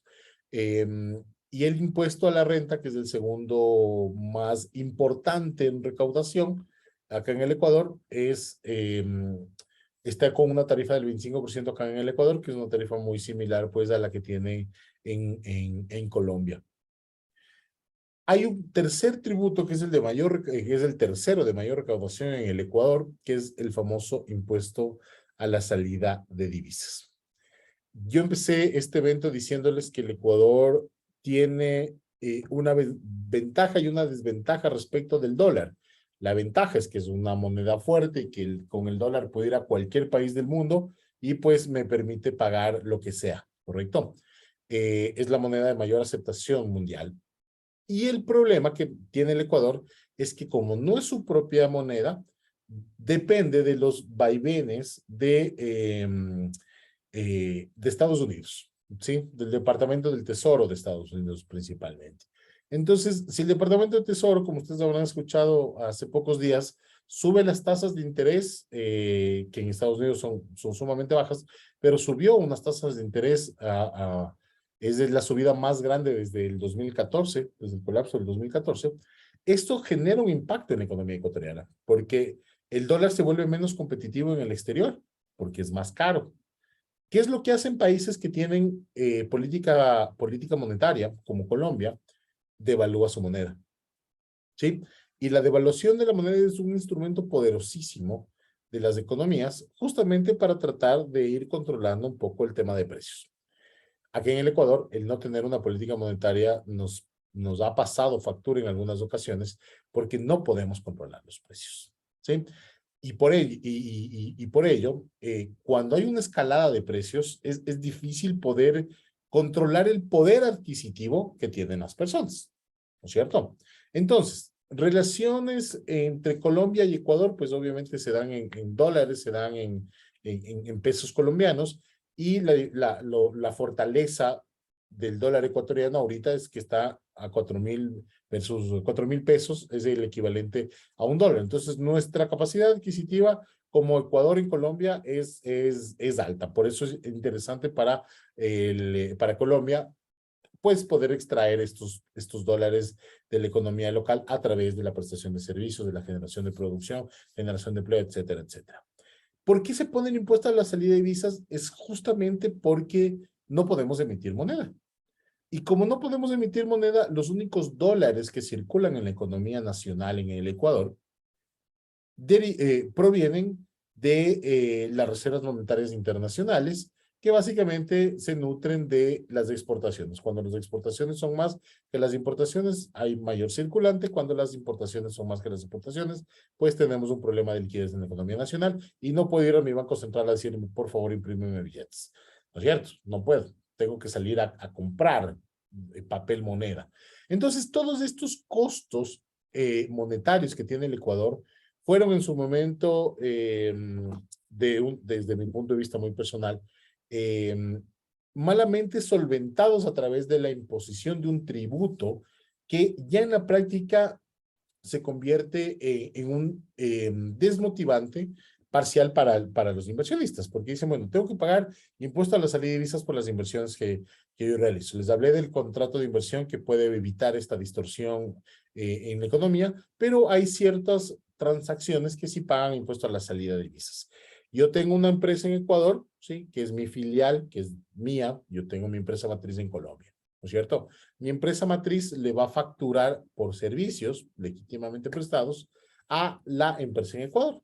Y el impuesto a la renta, que es el segundo más importante en recaudación, acá en el Ecuador, está con una tarifa del 25% acá en el Ecuador, que es una tarifa muy similar pues a la que tiene en Colombia. Hay un tercer tributo que es el tercero de mayor recaudación en el Ecuador, que es el famoso impuesto a la salida de divisas. Yo empecé este evento diciéndoles que el Ecuador tiene una ventaja y una desventaja respecto del dólar. La ventaja es que es una moneda fuerte y que con el dólar puede ir a cualquier país del mundo y pues me permite pagar lo que sea, ¿correcto? Es la moneda de mayor aceptación mundial. Y el problema que tiene el Ecuador es que como no es su propia moneda, depende de los vaivenes de Estados Unidos, ¿sí? Del Departamento del Tesoro de Estados Unidos principalmente. Entonces, si el Departamento del Tesoro, como ustedes habrán escuchado hace pocos días, sube las tasas de interés, que en Estados Unidos son sumamente bajas, pero subió unas tasas de interés es la subida más grande desde el 2014, desde el colapso del 2014. Esto genera un impacto en la economía ecuatoriana, porque el dólar se vuelve menos competitivo en el exterior, porque es más caro. ¿Qué es lo que hacen países que tienen política monetaria, como Colombia? Devalúa su moneda, ¿sí? Y la devaluación de la moneda es un instrumento poderosísimo de las economías, justamente para tratar de ir controlando un poco el tema de precios. Aquí en el Ecuador, el no tener una política monetaria nos ha pasado factura en algunas ocasiones porque no podemos controlar los precios, ¿sí? Y por ello, cuando hay una escalada de precios, es difícil poder controlar el poder adquisitivo que tienen las personas, ¿no es cierto? Entonces, relaciones entre Colombia y Ecuador, pues obviamente se dan en dólares, se dan en pesos colombianos, y la fortaleza del dólar ecuatoriano ahorita es que está a 4.000 versus 4.000 pesos, es el equivalente a un dólar. Entonces, nuestra capacidad adquisitiva como Ecuador y Colombia es alta. Por eso es interesante para Colombia, pues, poder extraer estos dólares de la economía local a través de la prestación de servicios, de la generación de producción, generación de empleo, etcétera, etcétera. ¿Por qué se pone el impuesto a la salida de divisas? Es justamente porque no podemos emitir moneda. Y como no podemos emitir moneda, los únicos dólares que circulan en la economía nacional en el Ecuador provienen de las reservas monetarias internacionales, que básicamente se nutren de las exportaciones. Cuando las exportaciones son más que las importaciones, hay mayor circulante. Cuando las importaciones son más que las exportaciones, pues tenemos un problema de liquidez en la economía nacional y no puedo ir a mi banco central a decirme, por favor, imprímeme billetes. ¿No es cierto? No puedo. Tengo que salir a comprar papel moneda. Entonces, todos estos costos monetarios que tiene el Ecuador fueron en su momento, desde mi punto de vista muy personal, malamente solventados a través de la imposición de un tributo que ya en la práctica se convierte en un desmotivante parcial para los inversionistas, porque dicen, bueno, tengo que pagar impuesto a la salida de divisas por las inversiones que yo realizo. Les hablé del contrato de inversión que puede evitar esta distorsión en la economía, pero hay ciertas transacciones que sí pagan impuesto a la salida de divisas. Yo tengo una empresa en Ecuador, ¿sí? Que es mi filial, que es mía. Yo tengo mi empresa matriz en Colombia, ¿no es cierto? Mi empresa matriz le va a facturar por servicios legítimamente prestados a la empresa en Ecuador.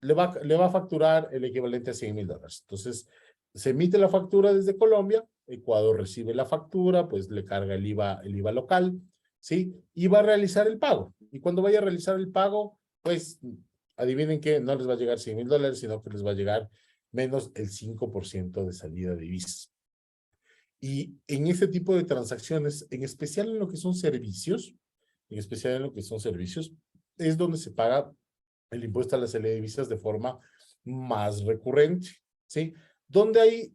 Le va a facturar el equivalente a $100,000. Entonces, se emite la factura desde Colombia, Ecuador recibe la factura, pues le carga el IVA local, ¿sí? Y va a realizar el pago. Y cuando vaya a realizar el pago, pues, adivinen que no les va a llegar $100,000, sino que les va a llegar menos el 5% de salida de divisas. Y en este tipo de transacciones, en especial en lo que son servicios, es donde se paga el impuesto a la salida de divisas de forma más recurrente, ¿sí? Donde hay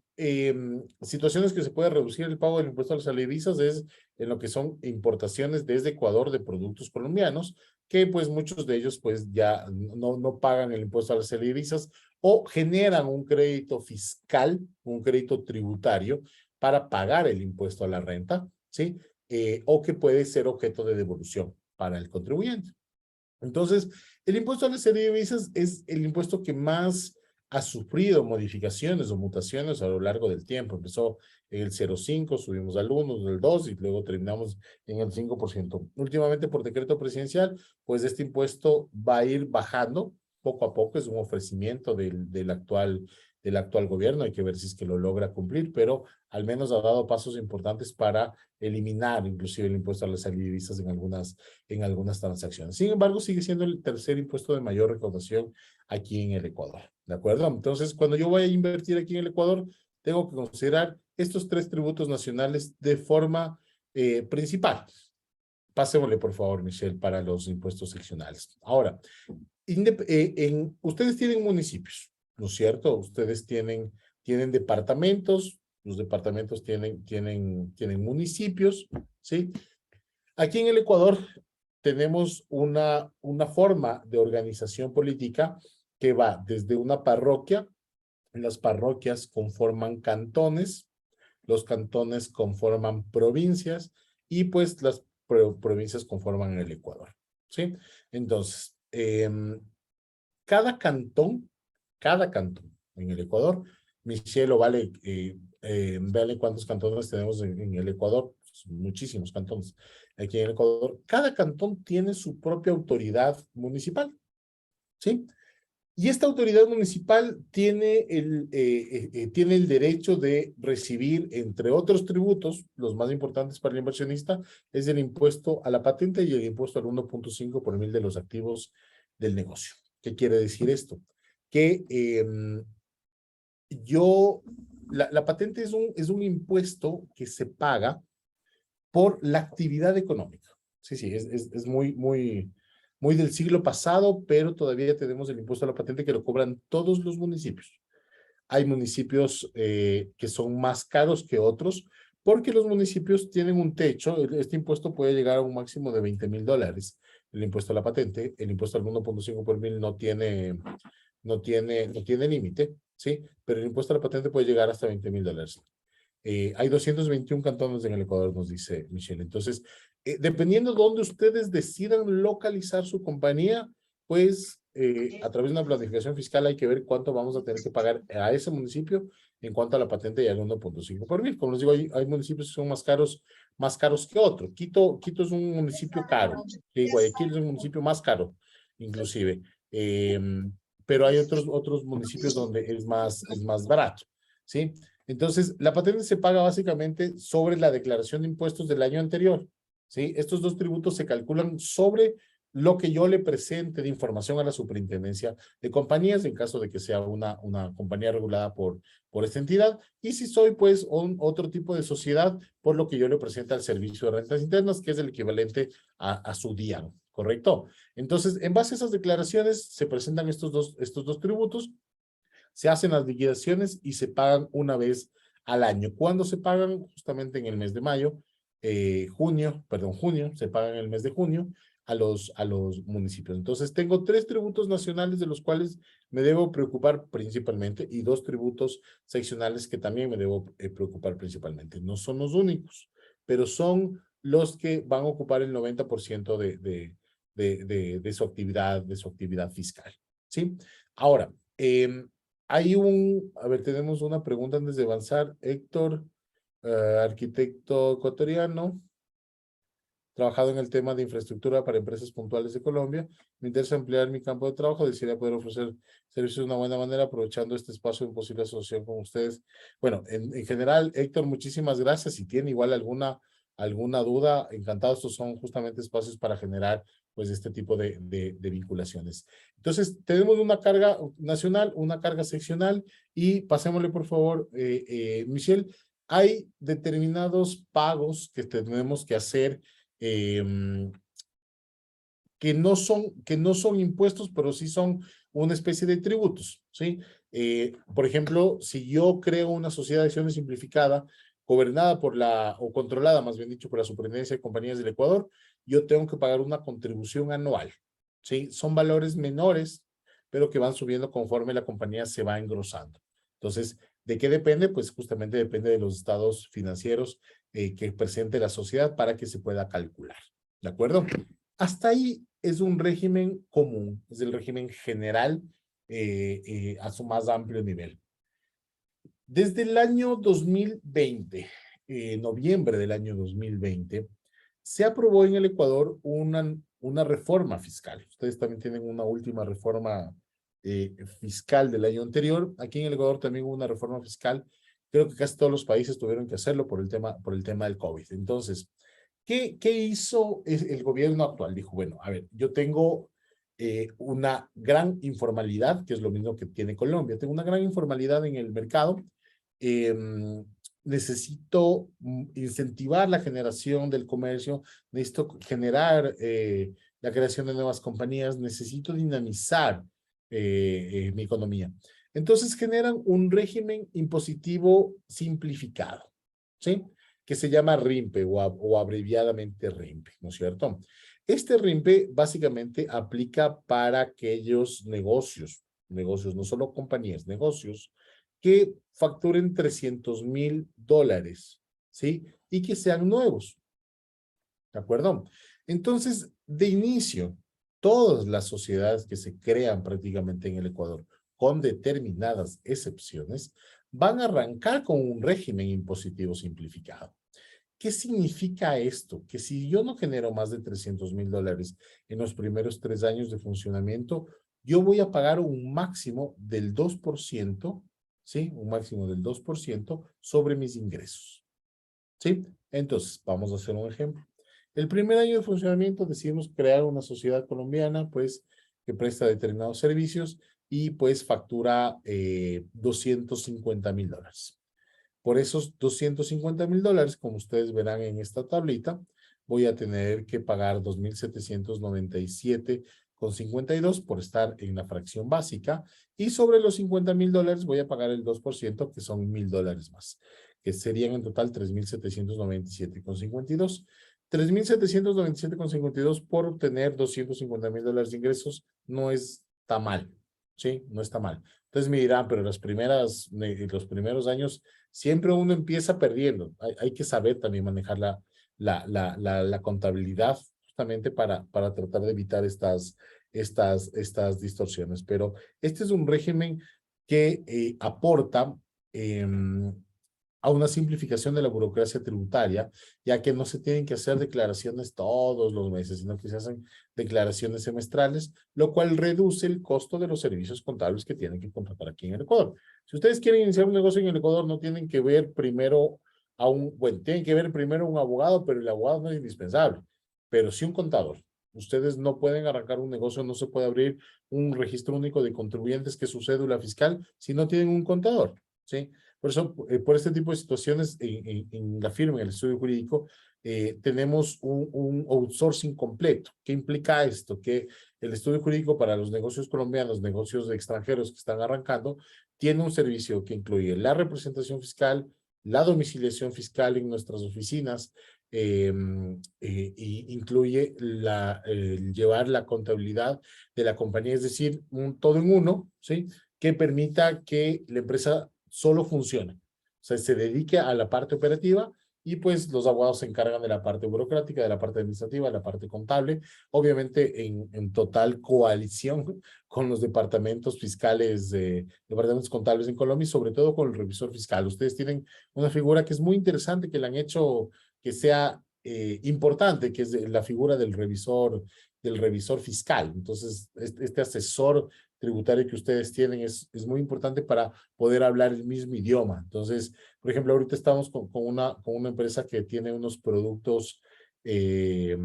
situaciones que se puede reducir el pago del impuesto a la salida de divisas es en lo que son importaciones desde Ecuador de productos colombianos, que pues muchos de ellos pues ya no pagan el impuesto a la salida de divisas o generan un crédito fiscal, un crédito tributario para pagar el impuesto a la renta, ¿sí? O que puede ser objeto de devolución para el contribuyente. Entonces, el impuesto a la salida de divisas es el impuesto que más ha sufrido modificaciones o mutaciones a lo largo del tiempo. Empezó en el 0,5, subimos al 1, al 2 y luego terminamos en el 5%. Últimamente, por decreto presidencial, pues este impuesto va a ir bajando poco a poco. Es un ofrecimiento del actual del actual gobierno. Hay que ver si es que lo logra cumplir, pero al menos ha dado pasos importantes para eliminar inclusive el impuesto a las divisas en algunas transacciones. Sin embargo, sigue siendo el tercer impuesto de mayor recaudación aquí en el Ecuador. ¿De acuerdo? Entonces, cuando yo voy a invertir aquí en el Ecuador, tengo que considerar estos tres tributos nacionales de forma principal. Pasémosle, por favor, Michelle, para los impuestos seccionales. Ahora, ustedes tienen municipios, ¿no es cierto? Ustedes tienen departamentos, los departamentos tienen municipios, ¿sí? Aquí en el Ecuador tenemos una forma de organización política que va desde una parroquia. Las parroquias conforman cantones, los cantones conforman provincias y pues las provincias conforman el Ecuador, ¿sí? Entonces, cada cantón en el Ecuador, Michelle o Vale, véale cuántos cantones tenemos en el Ecuador, muchísimos cantones aquí en el Ecuador. Cada cantón tiene su propia autoridad municipal, ¿sí? Y esta autoridad municipal tiene el derecho de recibir, entre otros tributos, los más importantes para el inversionista, es el impuesto a la patente y el impuesto al 1.5 por mil de los activos del negocio. ¿Qué quiere decir esto? Que la patente es un impuesto que se paga por la actividad económica. Sí, es muy del siglo pasado, pero todavía tenemos el impuesto a la patente que lo cobran todos los municipios. Hay municipios que son más caros que otros porque los municipios tienen un techo. Este impuesto puede llegar a un máximo de $20,000. El impuesto a la patente, el impuesto al 1.5 por mil no tiene límite, ¿sí? Pero el impuesto a la patente puede llegar hasta $20,000. Hay 221 cantones en el Ecuador, nos dice Michelle. Entonces, dependiendo de dónde ustedes decidan localizar su compañía, pues a través de una planificación fiscal hay que ver cuánto vamos a tener que pagar a ese municipio en cuanto a la patente y al 1.5 por mil. Como les digo, hay municipios que son más caros que otros. Quito es un municipio caro. Guayaquil es un municipio más caro, inclusive. Pero hay otros municipios donde es más barato, ¿sí? Entonces, la patente se paga básicamente sobre la declaración de impuestos del año anterior, ¿sí? Estos dos tributos se calculan sobre lo que yo le presente de información a la superintendencia de compañías, en caso de que sea una compañía regulada por esta entidad, y si soy, pues, otro tipo de sociedad, por lo que yo le presente al Servicio de Rentas Internas, que es el equivalente a su DIAN, ¿correcto? Entonces, en base a esas declaraciones, se presentan estos dos tributos, se hacen las liquidaciones y se pagan una vez al año. ¿Cuándo se pagan? Justamente en el mes de mayo, junio, se pagan en el mes de junio a los municipios. Entonces, tengo 3 tributos nacionales de los cuales me debo preocupar principalmente y 2 tributos seccionales que también me debo preocupar principalmente. No son los únicos, pero son los que van a ocupar el 90% de su actividad fiscal, ¿sí? Ahora, tenemos una pregunta antes de avanzar. Héctor, arquitecto ecuatoriano, trabajado en el tema de infraestructura para empresas puntuales de Colombia. Me interesa ampliar mi campo de trabajo. Desearía poder ofrecer servicios de una buena manera, aprovechando este espacio en posible asociación con ustedes. Bueno, en general, Héctor, muchísimas gracias. Si tiene igual alguna duda, encantado. Estos son justamente espacios para generar pues este tipo de vinculaciones. Entonces, tenemos una carga nacional, una carga seccional y pasémosle, por favor, Michelle, hay determinados pagos que tenemos que hacer que no son impuestos, pero sí son una especie de tributos, ¿sí? Por ejemplo, si yo creo una sociedad de acciones simplificada, gobernada o controlada, más bien dicho, por la Superintendencia de Compañías del Ecuador, yo tengo que pagar una contribución anual, ¿sí? Son valores menores, pero que van subiendo conforme la compañía se va engrosando. Entonces, ¿de qué depende? Pues justamente depende de los estados financieros que presente la sociedad para que se pueda calcular. ¿De acuerdo? Hasta ahí es un régimen común, es el régimen general a su más amplio nivel. Desde el año 2020, noviembre del año 2020, se aprobó en el Ecuador una reforma fiscal. Ustedes también tienen una última reforma fiscal del año anterior. Aquí en el Ecuador también hubo una reforma fiscal. Creo que casi todos los países tuvieron que hacerlo por el tema del COVID. Entonces, ¿qué hizo el gobierno actual? Dijo, bueno, a ver, yo tengo una gran informalidad, que es lo mismo que tiene Colombia. Tengo una gran informalidad en el mercado. Necesito incentivar la generación del comercio, necesito generar la creación de nuevas compañías, necesito dinamizar mi economía. Entonces generan un régimen impositivo simplificado, ¿sí? Que se llama RIMPE o abreviadamente RIMPE, ¿no es cierto? Este RIMPE básicamente aplica para aquellos negocios, no solo compañías, negocios, que facturen $300,000, ¿sí? Y que sean nuevos, ¿de acuerdo? Entonces, de inicio, todas las sociedades que se crean prácticamente en el Ecuador, con determinadas excepciones, van a arrancar con un régimen impositivo simplificado. ¿Qué significa esto? Que si yo no genero más de $300,000 en los primeros 3 años de funcionamiento, yo voy a pagar un máximo del 2%, ¿sí? Un máximo del 2% sobre mis ingresos, ¿sí? Entonces, vamos a hacer un ejemplo. El primer año de funcionamiento decidimos crear una sociedad colombiana, pues, que presta determinados servicios y, pues, factura $250,000. Por esos $250,000, como ustedes verán en esta tablita, voy a tener que pagar 2,797,52 por estar en la fracción básica, y sobre los $50,000 voy a pagar el 2%, que son $1,000 más, que serían en total 3,797,52. 3,797,52 por obtener $250,000 de ingresos no está mal, ¿sí? No está mal. Entonces me dirán, pero los primeros años siempre uno empieza perdiendo. Hay que saber también manejar la contabilidad justamente para tratar de evitar estas distorsiones. Pero este es un régimen que aporta a una simplificación de la burocracia tributaria, ya que no se tienen que hacer declaraciones todos los meses, sino que se hacen declaraciones semestrales, lo cual reduce el costo de los servicios contables que tienen que contratar aquí en el Ecuador. Si ustedes quieren iniciar un negocio en el Ecuador, no tienen que ver primero tienen que ver primero un abogado, pero el abogado no es indispensable, pero sí un contador. Ustedes no pueden arrancar un negocio, no se puede abrir un registro único de contribuyentes, que es su cédula fiscal, si no tienen un contador, ¿sí? Por eso, por este tipo de situaciones, en la firma, en el estudio jurídico, tenemos un outsourcing completo. ¿Qué implica esto? Que el estudio jurídico para los negocios colombianos, negocios extranjeros que están arrancando, tiene un servicio que incluye la representación fiscal, la domiciliación fiscal en nuestras oficinas, y incluye llevar la contabilidad de la compañía, es decir, un todo en uno, ¿sí? Que permita que la empresa solo funcione. O sea, se dedique a la parte operativa, y pues los abogados se encargan de la parte burocrática, de la parte administrativa, de la parte contable, obviamente en total coalición con los departamentos fiscales, departamentos contables en Colombia, y sobre todo con el revisor fiscal. Ustedes tienen una figura que es muy interesante, que le han hecho que sea importante, que es la figura del revisor fiscal. Entonces, este asesor tributario que ustedes tienen es muy importante para poder hablar el mismo idioma. Entonces, por ejemplo, ahorita estamos con una empresa que tiene unos productos que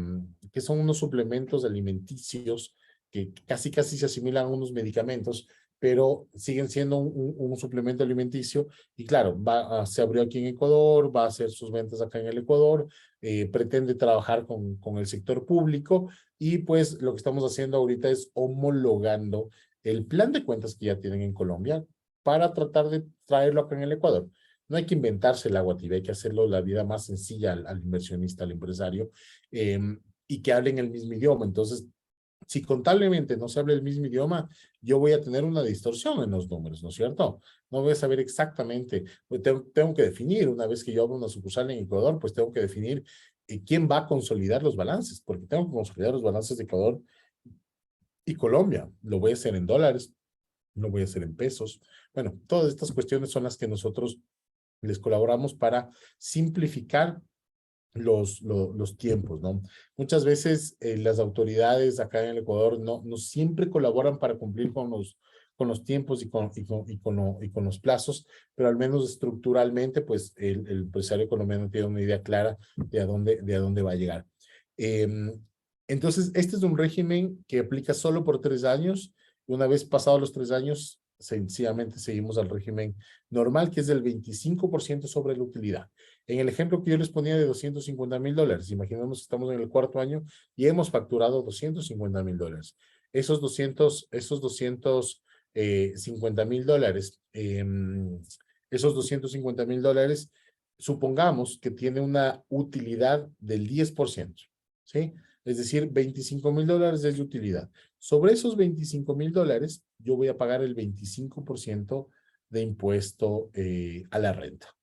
son unos suplementos alimenticios que casi se asimilan a unos medicamentos, pero siguen siendo un suplemento alimenticio. Y claro, se abrió aquí en Ecuador, va a hacer sus ventas acá en el Ecuador, pretende trabajar con el sector público, y pues lo que estamos haciendo ahorita es homologando el plan de cuentas que ya tienen en Colombia para tratar de traerlo acá en el Ecuador. No hay que inventarse el agua tibia, hay que hacerlo la vida más sencilla al inversionista, al empresario, y que hablen el mismo idioma. Entonces, si contablemente no se habla el mismo idioma, yo voy a tener una distorsión en los números, ¿no es cierto? No voy a saber exactamente, pues tengo que definir, una vez que yo abro una sucursal en Ecuador, pues tengo que definir quién va a consolidar los balances, porque tengo que consolidar los balances de Ecuador y Colombia. Lo voy a hacer en dólares, lo voy a hacer en pesos. Bueno, todas estas cuestiones son las que nosotros les colaboramos para simplificar los tiempos, ¿no? Muchas veces las autoridades acá en el Ecuador no siempre colaboran para cumplir con con los tiempos y con los plazos, pero al menos estructuralmente, pues el empresario colombiano tiene una idea clara de a dónde va a llegar. Entonces, este es un régimen que aplica solo por 3 años. Una vez pasados los 3 años, sencillamente seguimos al régimen normal, que es del 25% sobre la utilidad. En el ejemplo que yo les ponía de $250,000, imaginemos que estamos en el 4º año y hemos facturado $250,000. Esos $250,000, supongamos que tiene una utilidad del 10%, ¿sí? Es decir, $25,000 es de utilidad. Sobre esos $25,000, yo voy a pagar el 25% de impuesto a la renta,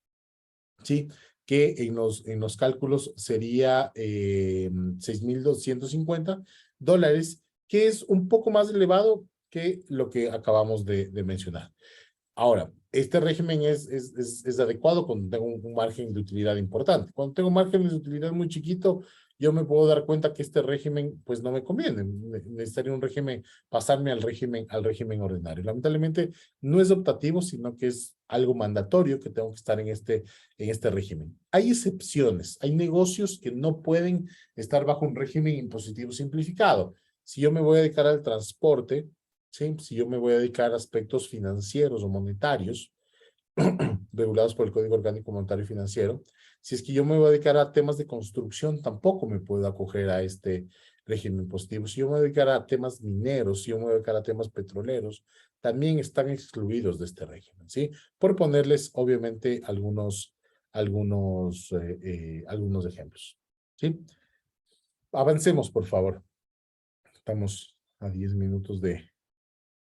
¿sí? Que en los cálculos sería $6,250, que es un poco más elevado que lo que acabamos de mencionar. Ahora, este régimen es adecuado cuando tengo un margen de utilidad importante. Cuando tengo márgenes de utilidad muy chiquito, yo me puedo dar cuenta que este régimen pues no me conviene. Necesitaría un régimen, pasarme al régimen ordinario. Lamentablemente no es optativo, sino que es algo mandatorio que tengo que estar en este régimen. Hay excepciones, hay negocios que no pueden estar bajo un régimen impositivo simplificado. Si yo me voy a dedicar al transporte, ¿sí? Si yo me voy a dedicar a aspectos financieros o monetarios, regulados por el Código Orgánico Monetario y Financiero, si es que yo me voy a dedicar a temas de construcción, tampoco me puedo acoger a este régimen impositivo. Si yo me voy a dedicar a temas mineros, si yo me voy a dedicar a temas petroleros, también están excluidos de este régimen, ¿sí? Por ponerles, obviamente, algunos ejemplos, ¿sí? Avancemos, por favor. Estamos a 10 minutos de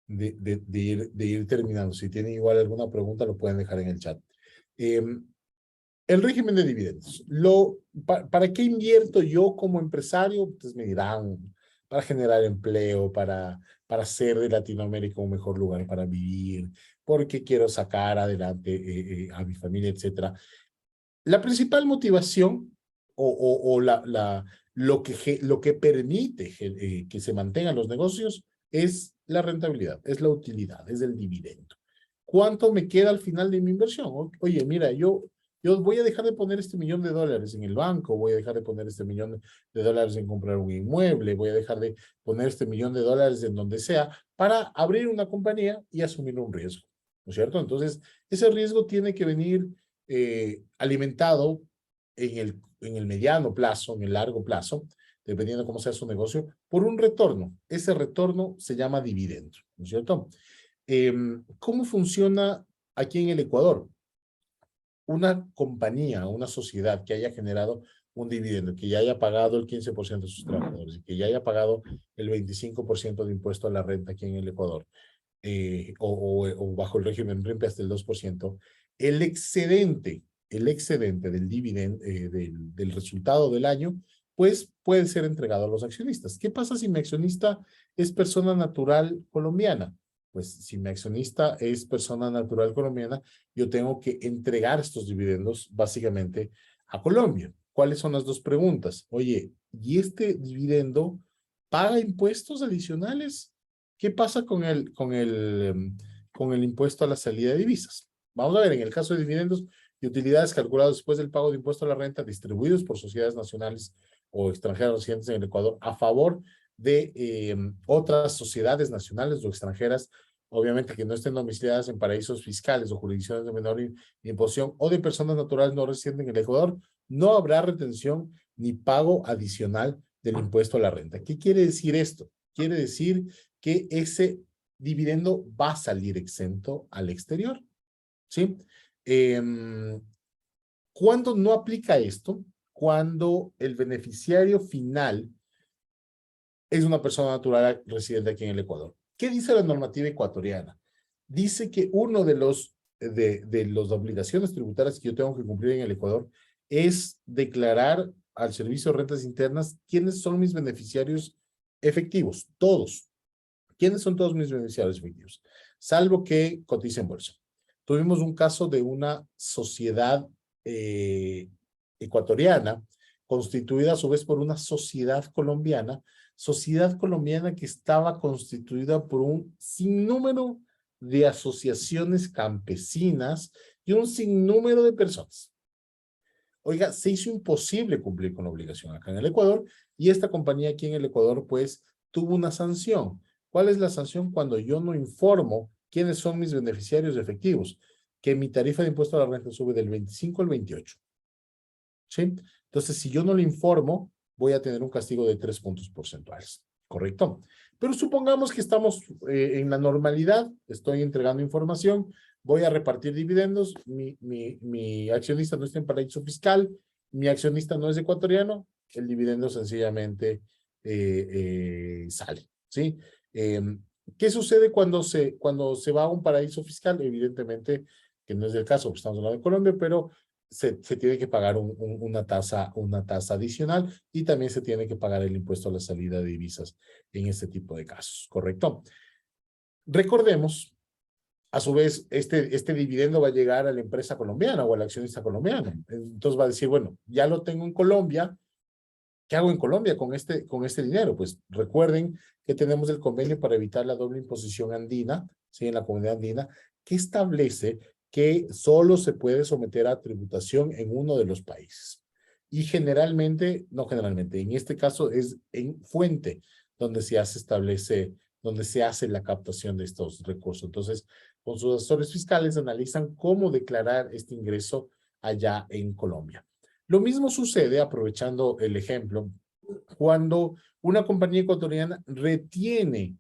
ir terminando. Si tienen igual alguna pregunta, lo pueden dejar en el chat. El régimen de dividendos. ¿Para qué invierto yo como empresario? Ustedes me dirán, para generar empleo, para hacer de Latinoamérica un mejor lugar para vivir, porque quiero sacar adelante a mi familia, etc. La principal motivación lo que permite que se mantengan los negocios es la rentabilidad, es la utilidad, es el dividendo. ¿Cuánto me queda al final de mi inversión? Oye, mira, yo voy a dejar de poner este $1,000,000 en el banco, voy a dejar de poner este $1,000,000 en comprar un inmueble, voy a dejar de poner este $1,000,000 en donde sea para abrir una compañía y asumir un riesgo, ¿no es cierto? Entonces, ese riesgo tiene que venir alimentado en el mediano plazo, en el largo plazo, dependiendo cómo sea su negocio, por un retorno. Ese retorno se llama dividendo, ¿no es cierto? ¿Cómo funciona aquí en el Ecuador? Una compañía, una sociedad que haya generado un dividendo, que ya haya pagado el 15% de sus trabajadores y que ya haya pagado el 25% de impuesto a la renta aquí en el Ecuador, o bajo el régimen RIMPE hasta el 2%, el excedente del dividendo, del resultado del año, pues puede ser entregado a los accionistas. ¿Qué pasa si mi accionista es persona natural colombiana? Pues si mi accionista es persona natural colombiana, yo tengo que entregar estos dividendos básicamente a Colombia. ¿Cuáles son las dos preguntas? Oye, ¿y este dividendo paga impuestos adicionales? ¿Qué pasa con el impuesto a la salida de divisas? Vamos a ver, en el caso de dividendos y utilidades calculados después del pago de impuesto a la renta distribuidos por sociedades nacionales o extranjeras residentes en el Ecuador a favor de otras sociedades nacionales o extranjeras, obviamente que no estén domiciliadas en paraísos fiscales o jurisdicciones de menor imposición o de personas naturales no residentes en el Ecuador, no habrá retención ni pago adicional del impuesto a la renta. ¿Qué quiere decir esto? Quiere decir que ese dividendo va a salir exento al exterior, ¿sí? ¿Cuándo no aplica esto? Cuando el beneficiario final es una persona natural residente aquí en el Ecuador. ¿Qué dice la normativa ecuatoriana? Dice que uno de las obligaciones tributarias que yo tengo que cumplir en el Ecuador es declarar al Servicio de Rentas Internas quiénes son mis beneficiarios efectivos, todos. ¿Quiénes son todos mis beneficiarios efectivos? Salvo que cotice en bolsa. Tuvimos un caso de una sociedad ecuatoriana constituida a su vez por una sociedad colombiana que estaba constituida por un sinnúmero de asociaciones campesinas y un sinnúmero de personas. Oiga, se hizo imposible cumplir con la obligación acá en el Ecuador y esta compañía aquí en el Ecuador pues tuvo una sanción. ¿Cuál es la sanción? Cuando yo no informo quiénes son mis beneficiarios efectivos, que mi tarifa de impuesto a la renta sube del 25 al 28. ¿Sí? Entonces, si yo no le informo, voy a tener un castigo de 3 puntos porcentuales. ¿Correcto? Pero supongamos que estamos en la normalidad, estoy entregando información, voy a repartir dividendos, mi accionista no está en paraíso fiscal, mi accionista no es ecuatoriano, el dividendo sencillamente sale, ¿sí? ¿Qué sucede cuando se va a un paraíso fiscal? Evidentemente que no es el caso, porque estamos hablando de Colombia, pero se tiene que pagar una tasa adicional y también se tiene que pagar el impuesto a la salida de divisas en este tipo de casos, ¿correcto? Recordemos, a su vez, este dividendo va a llegar a la empresa colombiana o al accionista colombiano. Entonces va a decir, bueno, ya lo tengo en Colombia, ¿qué hago en Colombia con este dinero? Pues recuerden que tenemos el convenio para evitar la doble imposición andina, ¿sí? En la comunidad andina, que establece que solo se puede someter a tributación en uno de los países. Y generalmente, no generalmente, en este caso es en fuente donde se hace la captación de estos recursos. Entonces, con sus asesores fiscales analizan cómo declarar este ingreso allá en Colombia. Lo mismo sucede, aprovechando el ejemplo, cuando una compañía ecuatoriana retiene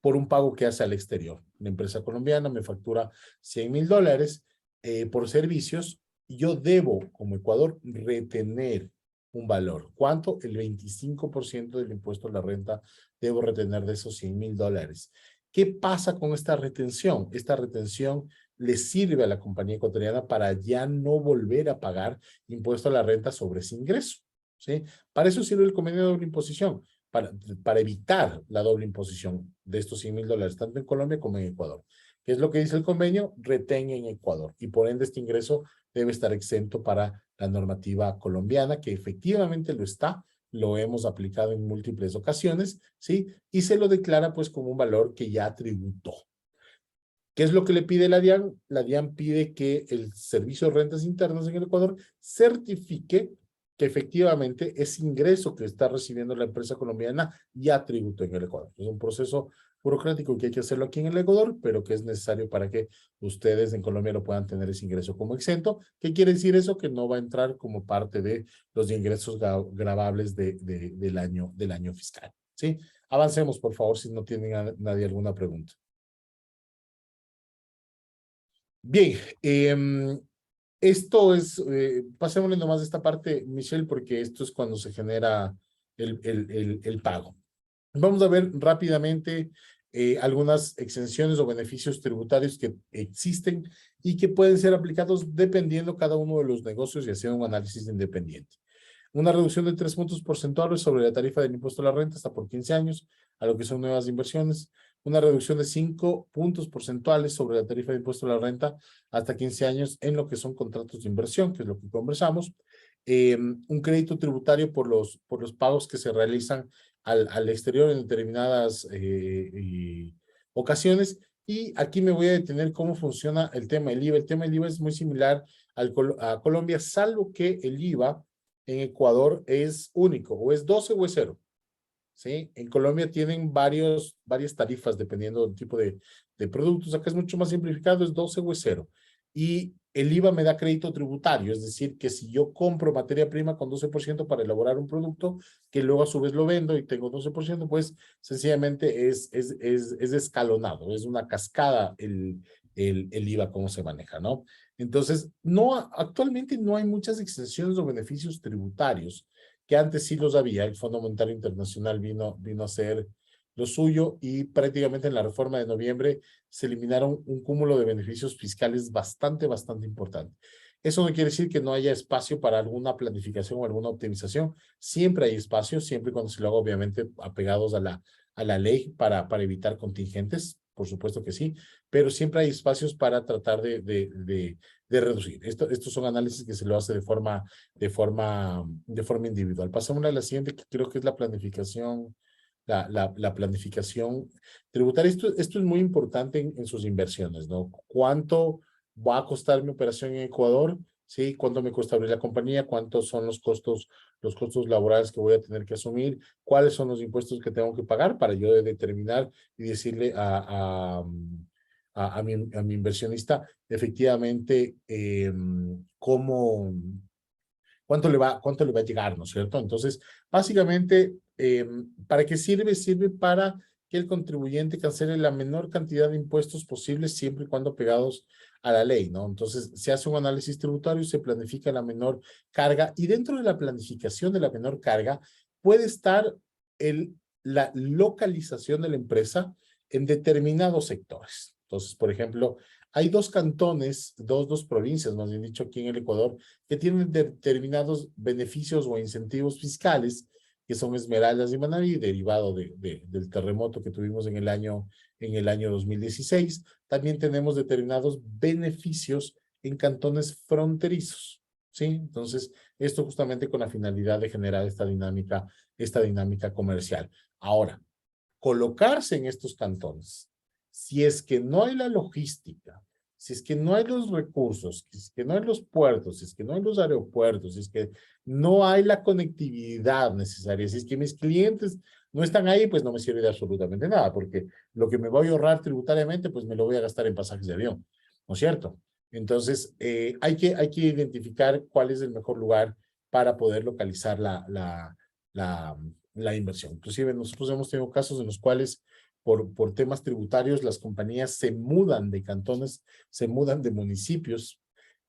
por un pago que hace al exterior. La empresa colombiana me factura $100,000 por servicios y yo debo, como Ecuador, retener un valor. ¿Cuánto? El 25% del impuesto a la renta debo retener de esos $100,000. ¿Qué pasa con esta retención? Esta retención le sirve a la compañía ecuatoriana para ya no volver a pagar impuesto a la renta sobre ese ingreso, ¿sí? Para eso sirve el convenio de doble imposición, para evitar la doble imposición de estos $100,000, tanto en Colombia como en Ecuador. ¿Qué es lo que dice el convenio? Retén en Ecuador, y por ende este ingreso debe estar exento para la normativa colombiana, que efectivamente lo está, lo hemos aplicado en múltiples ocasiones, ¿sí? Y se lo declara pues como un valor que ya tributó. ¿Qué es lo que le pide la DIAN? La DIAN pide que el Servicio de Rentas Internas en el Ecuador certifique que efectivamente ese ingreso que está recibiendo la empresa colombiana ya tributó en el Ecuador. Es un proceso burocrático que hay que hacerlo aquí en el Ecuador, pero que es necesario para que ustedes en Colombia lo puedan tener ese ingreso como exento. ¿Qué quiere decir eso? Que no va a entrar como parte de los ingresos gravables del año fiscal, ¿sí? Avancemos, por favor, si no tienen nadie alguna pregunta. Bien, esto es, pasémosle nomás esta parte, Michelle, porque esto es cuando se genera el pago. Vamos a ver rápidamente algunas exenciones o beneficios tributarios que existen y que pueden ser aplicados dependiendo cada uno de los negocios y haciendo un análisis independiente. Una reducción de 3 puntos porcentuales sobre la tarifa del impuesto a la renta hasta por 15 años, a lo que son nuevas inversiones. Una reducción de 5 puntos porcentuales sobre la tarifa de impuesto a la renta hasta 15 años en lo que son contratos de inversión, que es lo que conversamos. Un crédito tributario por los pagos que se realizan al exterior en determinadas ocasiones. Y aquí me voy a detener cómo funciona el tema del IVA. El tema del IVA es muy similar a Colombia, salvo que el IVA en Ecuador es único, o es 12 o es 0. ¿Sí? En Colombia tienen varias tarifas dependiendo del tipo de productos. Acá es mucho más simplificado, es 12 o es 0. Y el IVA me da crédito tributario, es decir, que si yo compro materia prima con 12% para elaborar un producto, que luego a su vez lo vendo y tengo 12%, pues sencillamente es escalonado, es una cascada el IVA, cómo se maneja, ¿no? Entonces, actualmente no hay muchas exenciones o beneficios tributarios, que antes sí los había. El Fondo Monetario Internacional vino a hacer lo suyo y prácticamente en la reforma de noviembre se eliminaron un cúmulo de beneficios fiscales bastante importante. Eso no quiere decir que no haya espacio para alguna planificación o alguna optimización. Siempre hay espacio, siempre y cuando se lo haga obviamente apegados a la ley para evitar contingentes, por supuesto que sí, pero siempre hay espacios para tratar de reducir. Estos son análisis que se lo hace de forma individual. Pasamos a la siguiente, que creo que es la planificación la planificación tributaria. Esto es muy importante en sus inversiones, ¿no? ¿Cuánto va a costar mi operación en Ecuador? ¿Sí? ¿Cuánto me cuesta abrir la compañía? ¿Cuántos son los costos laborales que voy a tener que asumir? ¿Cuáles son los impuestos que tengo que pagar para yo determinar y decirle a mi inversionista efectivamente cuánto le va a llegar, ¿no es cierto? Entonces, básicamente, ¿para qué sirve? Sirve para que el contribuyente cancele la menor cantidad de impuestos posibles siempre y cuando pegados a la ley, ¿no? Entonces, se hace un análisis tributario, se planifica la menor carga y dentro de la planificación de la menor carga puede estar la localización de la empresa en determinados sectores. Entonces, por ejemplo, hay dos cantones, dos provincias, más bien dicho, aquí en el Ecuador, que tienen determinados beneficios o incentivos fiscales, que son Esmeraldas y Manabí, derivado del terremoto que tuvimos en el año 2016. También tenemos determinados beneficios en cantones fronterizos, ¿sí? Entonces, esto justamente con la finalidad de generar esta dinámica comercial. Ahora, colocarse en estos cantones, si es que no hay la logística, si es que no hay los recursos, si es que no hay los puertos, si es que no hay los aeropuertos, si es que no hay la conectividad necesaria, si es que mis clientes no están ahí, pues no me sirve de absolutamente nada, porque lo que me voy a ahorrar tributariamente, pues me lo voy a gastar en pasajes de avión, ¿no es cierto? Entonces, hay que identificar cuál es el mejor lugar para poder localizar la inversión. Inclusive nosotros hemos tenido casos en los cuales por temas tributarios las compañías se mudan de cantones, se mudan de municipios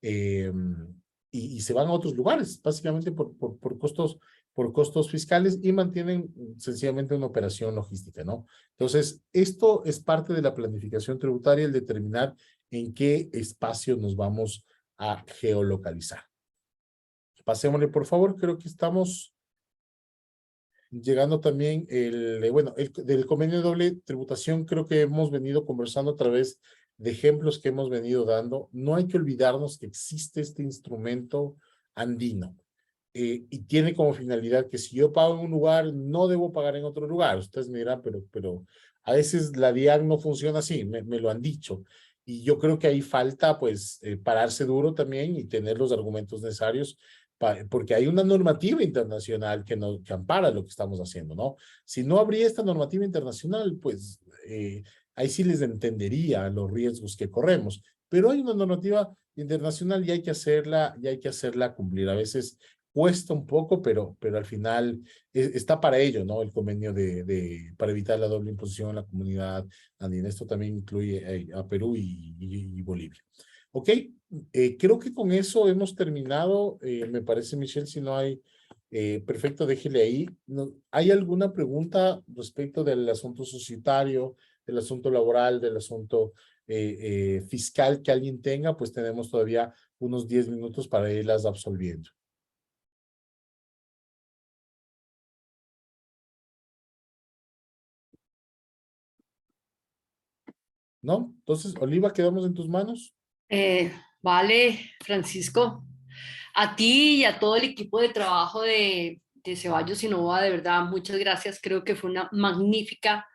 y se van a otros lugares, básicamente por costos fiscales y mantienen sencillamente una operación logística, ¿no? Entonces, esto es parte de la planificación tributaria, el determinar en qué espacio nos vamos a geolocalizar. Pasémosle, por favor, creo que estamos llegando también del convenio de doble tributación, creo que hemos venido conversando a través de ejemplos que hemos venido dando. No hay que olvidarnos que existe este instrumento andino y tiene como finalidad que si yo pago en un lugar, no debo pagar en otro lugar. Ustedes me dirán, pero a veces la DIAN no funciona así, me lo han dicho. Y yo creo que ahí falta, pues, pararse duro también y tener los argumentos necesarios porque hay una normativa internacional que ampara lo que estamos haciendo, ¿no? Si no habría esta normativa internacional, pues ahí sí les entendería los riesgos que corremos, pero hay una normativa internacional y hay que hacerla cumplir. A veces cuesta un poco, pero al final está para ello, ¿no? El convenio para evitar la doble imposición en la comunidad andina. Esto también incluye a Perú y Bolivia. Ok, creo que con eso hemos terminado. Me parece, Michelle, si no hay, perfecto, déjele ahí. No, ¿hay alguna pregunta respecto del asunto societario, del asunto laboral, del asunto fiscal que alguien tenga? Pues tenemos todavía unos 10 minutos para irlas absolviendo. ¿No? Entonces, Oliva, quedamos en tus manos. Vale, Francisco, a ti y a todo el equipo de trabajo de Ceballos Innova, de verdad, muchas gracias. Creo que fue una magnífica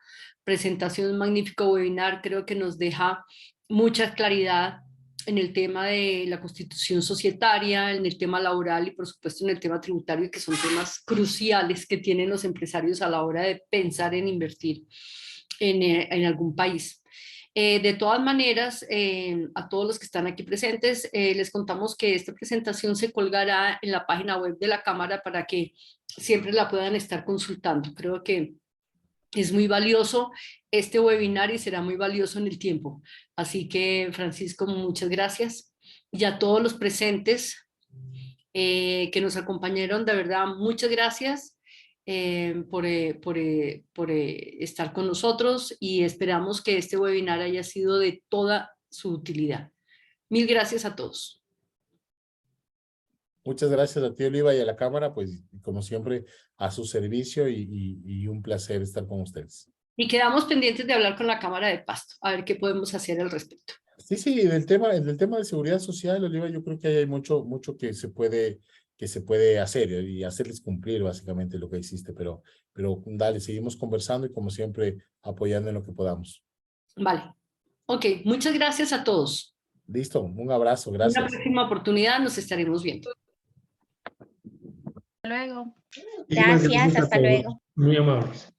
presentación, un magnífico webinar. Creo que nos deja mucha claridad en el tema de la constitución societaria, en el tema laboral y por supuesto en el tema tributario, que son temas cruciales que tienen los empresarios a la hora de pensar en invertir en algún país. De todas maneras, a todos los que están aquí presentes, les contamos que esta presentación se colgará en la página web de la Cámara para que siempre la puedan estar consultando. Creo que es muy valioso este webinar y será muy valioso en el tiempo. Así que, Francisco, muchas gracias. Y a todos los presentes que nos acompañaron, de verdad, muchas gracias. Por estar con nosotros y esperamos que este webinar haya sido de toda su utilidad. Mil gracias a todos. Muchas gracias a ti, Oliva, y a la Cámara, pues como siempre, a su servicio y un placer estar con ustedes. Y quedamos pendientes de hablar con la Cámara de Pasto, a ver qué podemos hacer al respecto. Sí, del tema de seguridad social, Oliva, yo creo que ahí hay mucho que se puede se puede hacer y hacerles cumplir básicamente lo que existe, pero dale, seguimos conversando y como siempre apoyando en lo que podamos. Vale. Ok, muchas gracias a todos. Listo, un abrazo, En una gracias. próxima oportunidad nos estaremos viendo. Hasta luego. Gracias, a hasta todos. luego. Muy amables.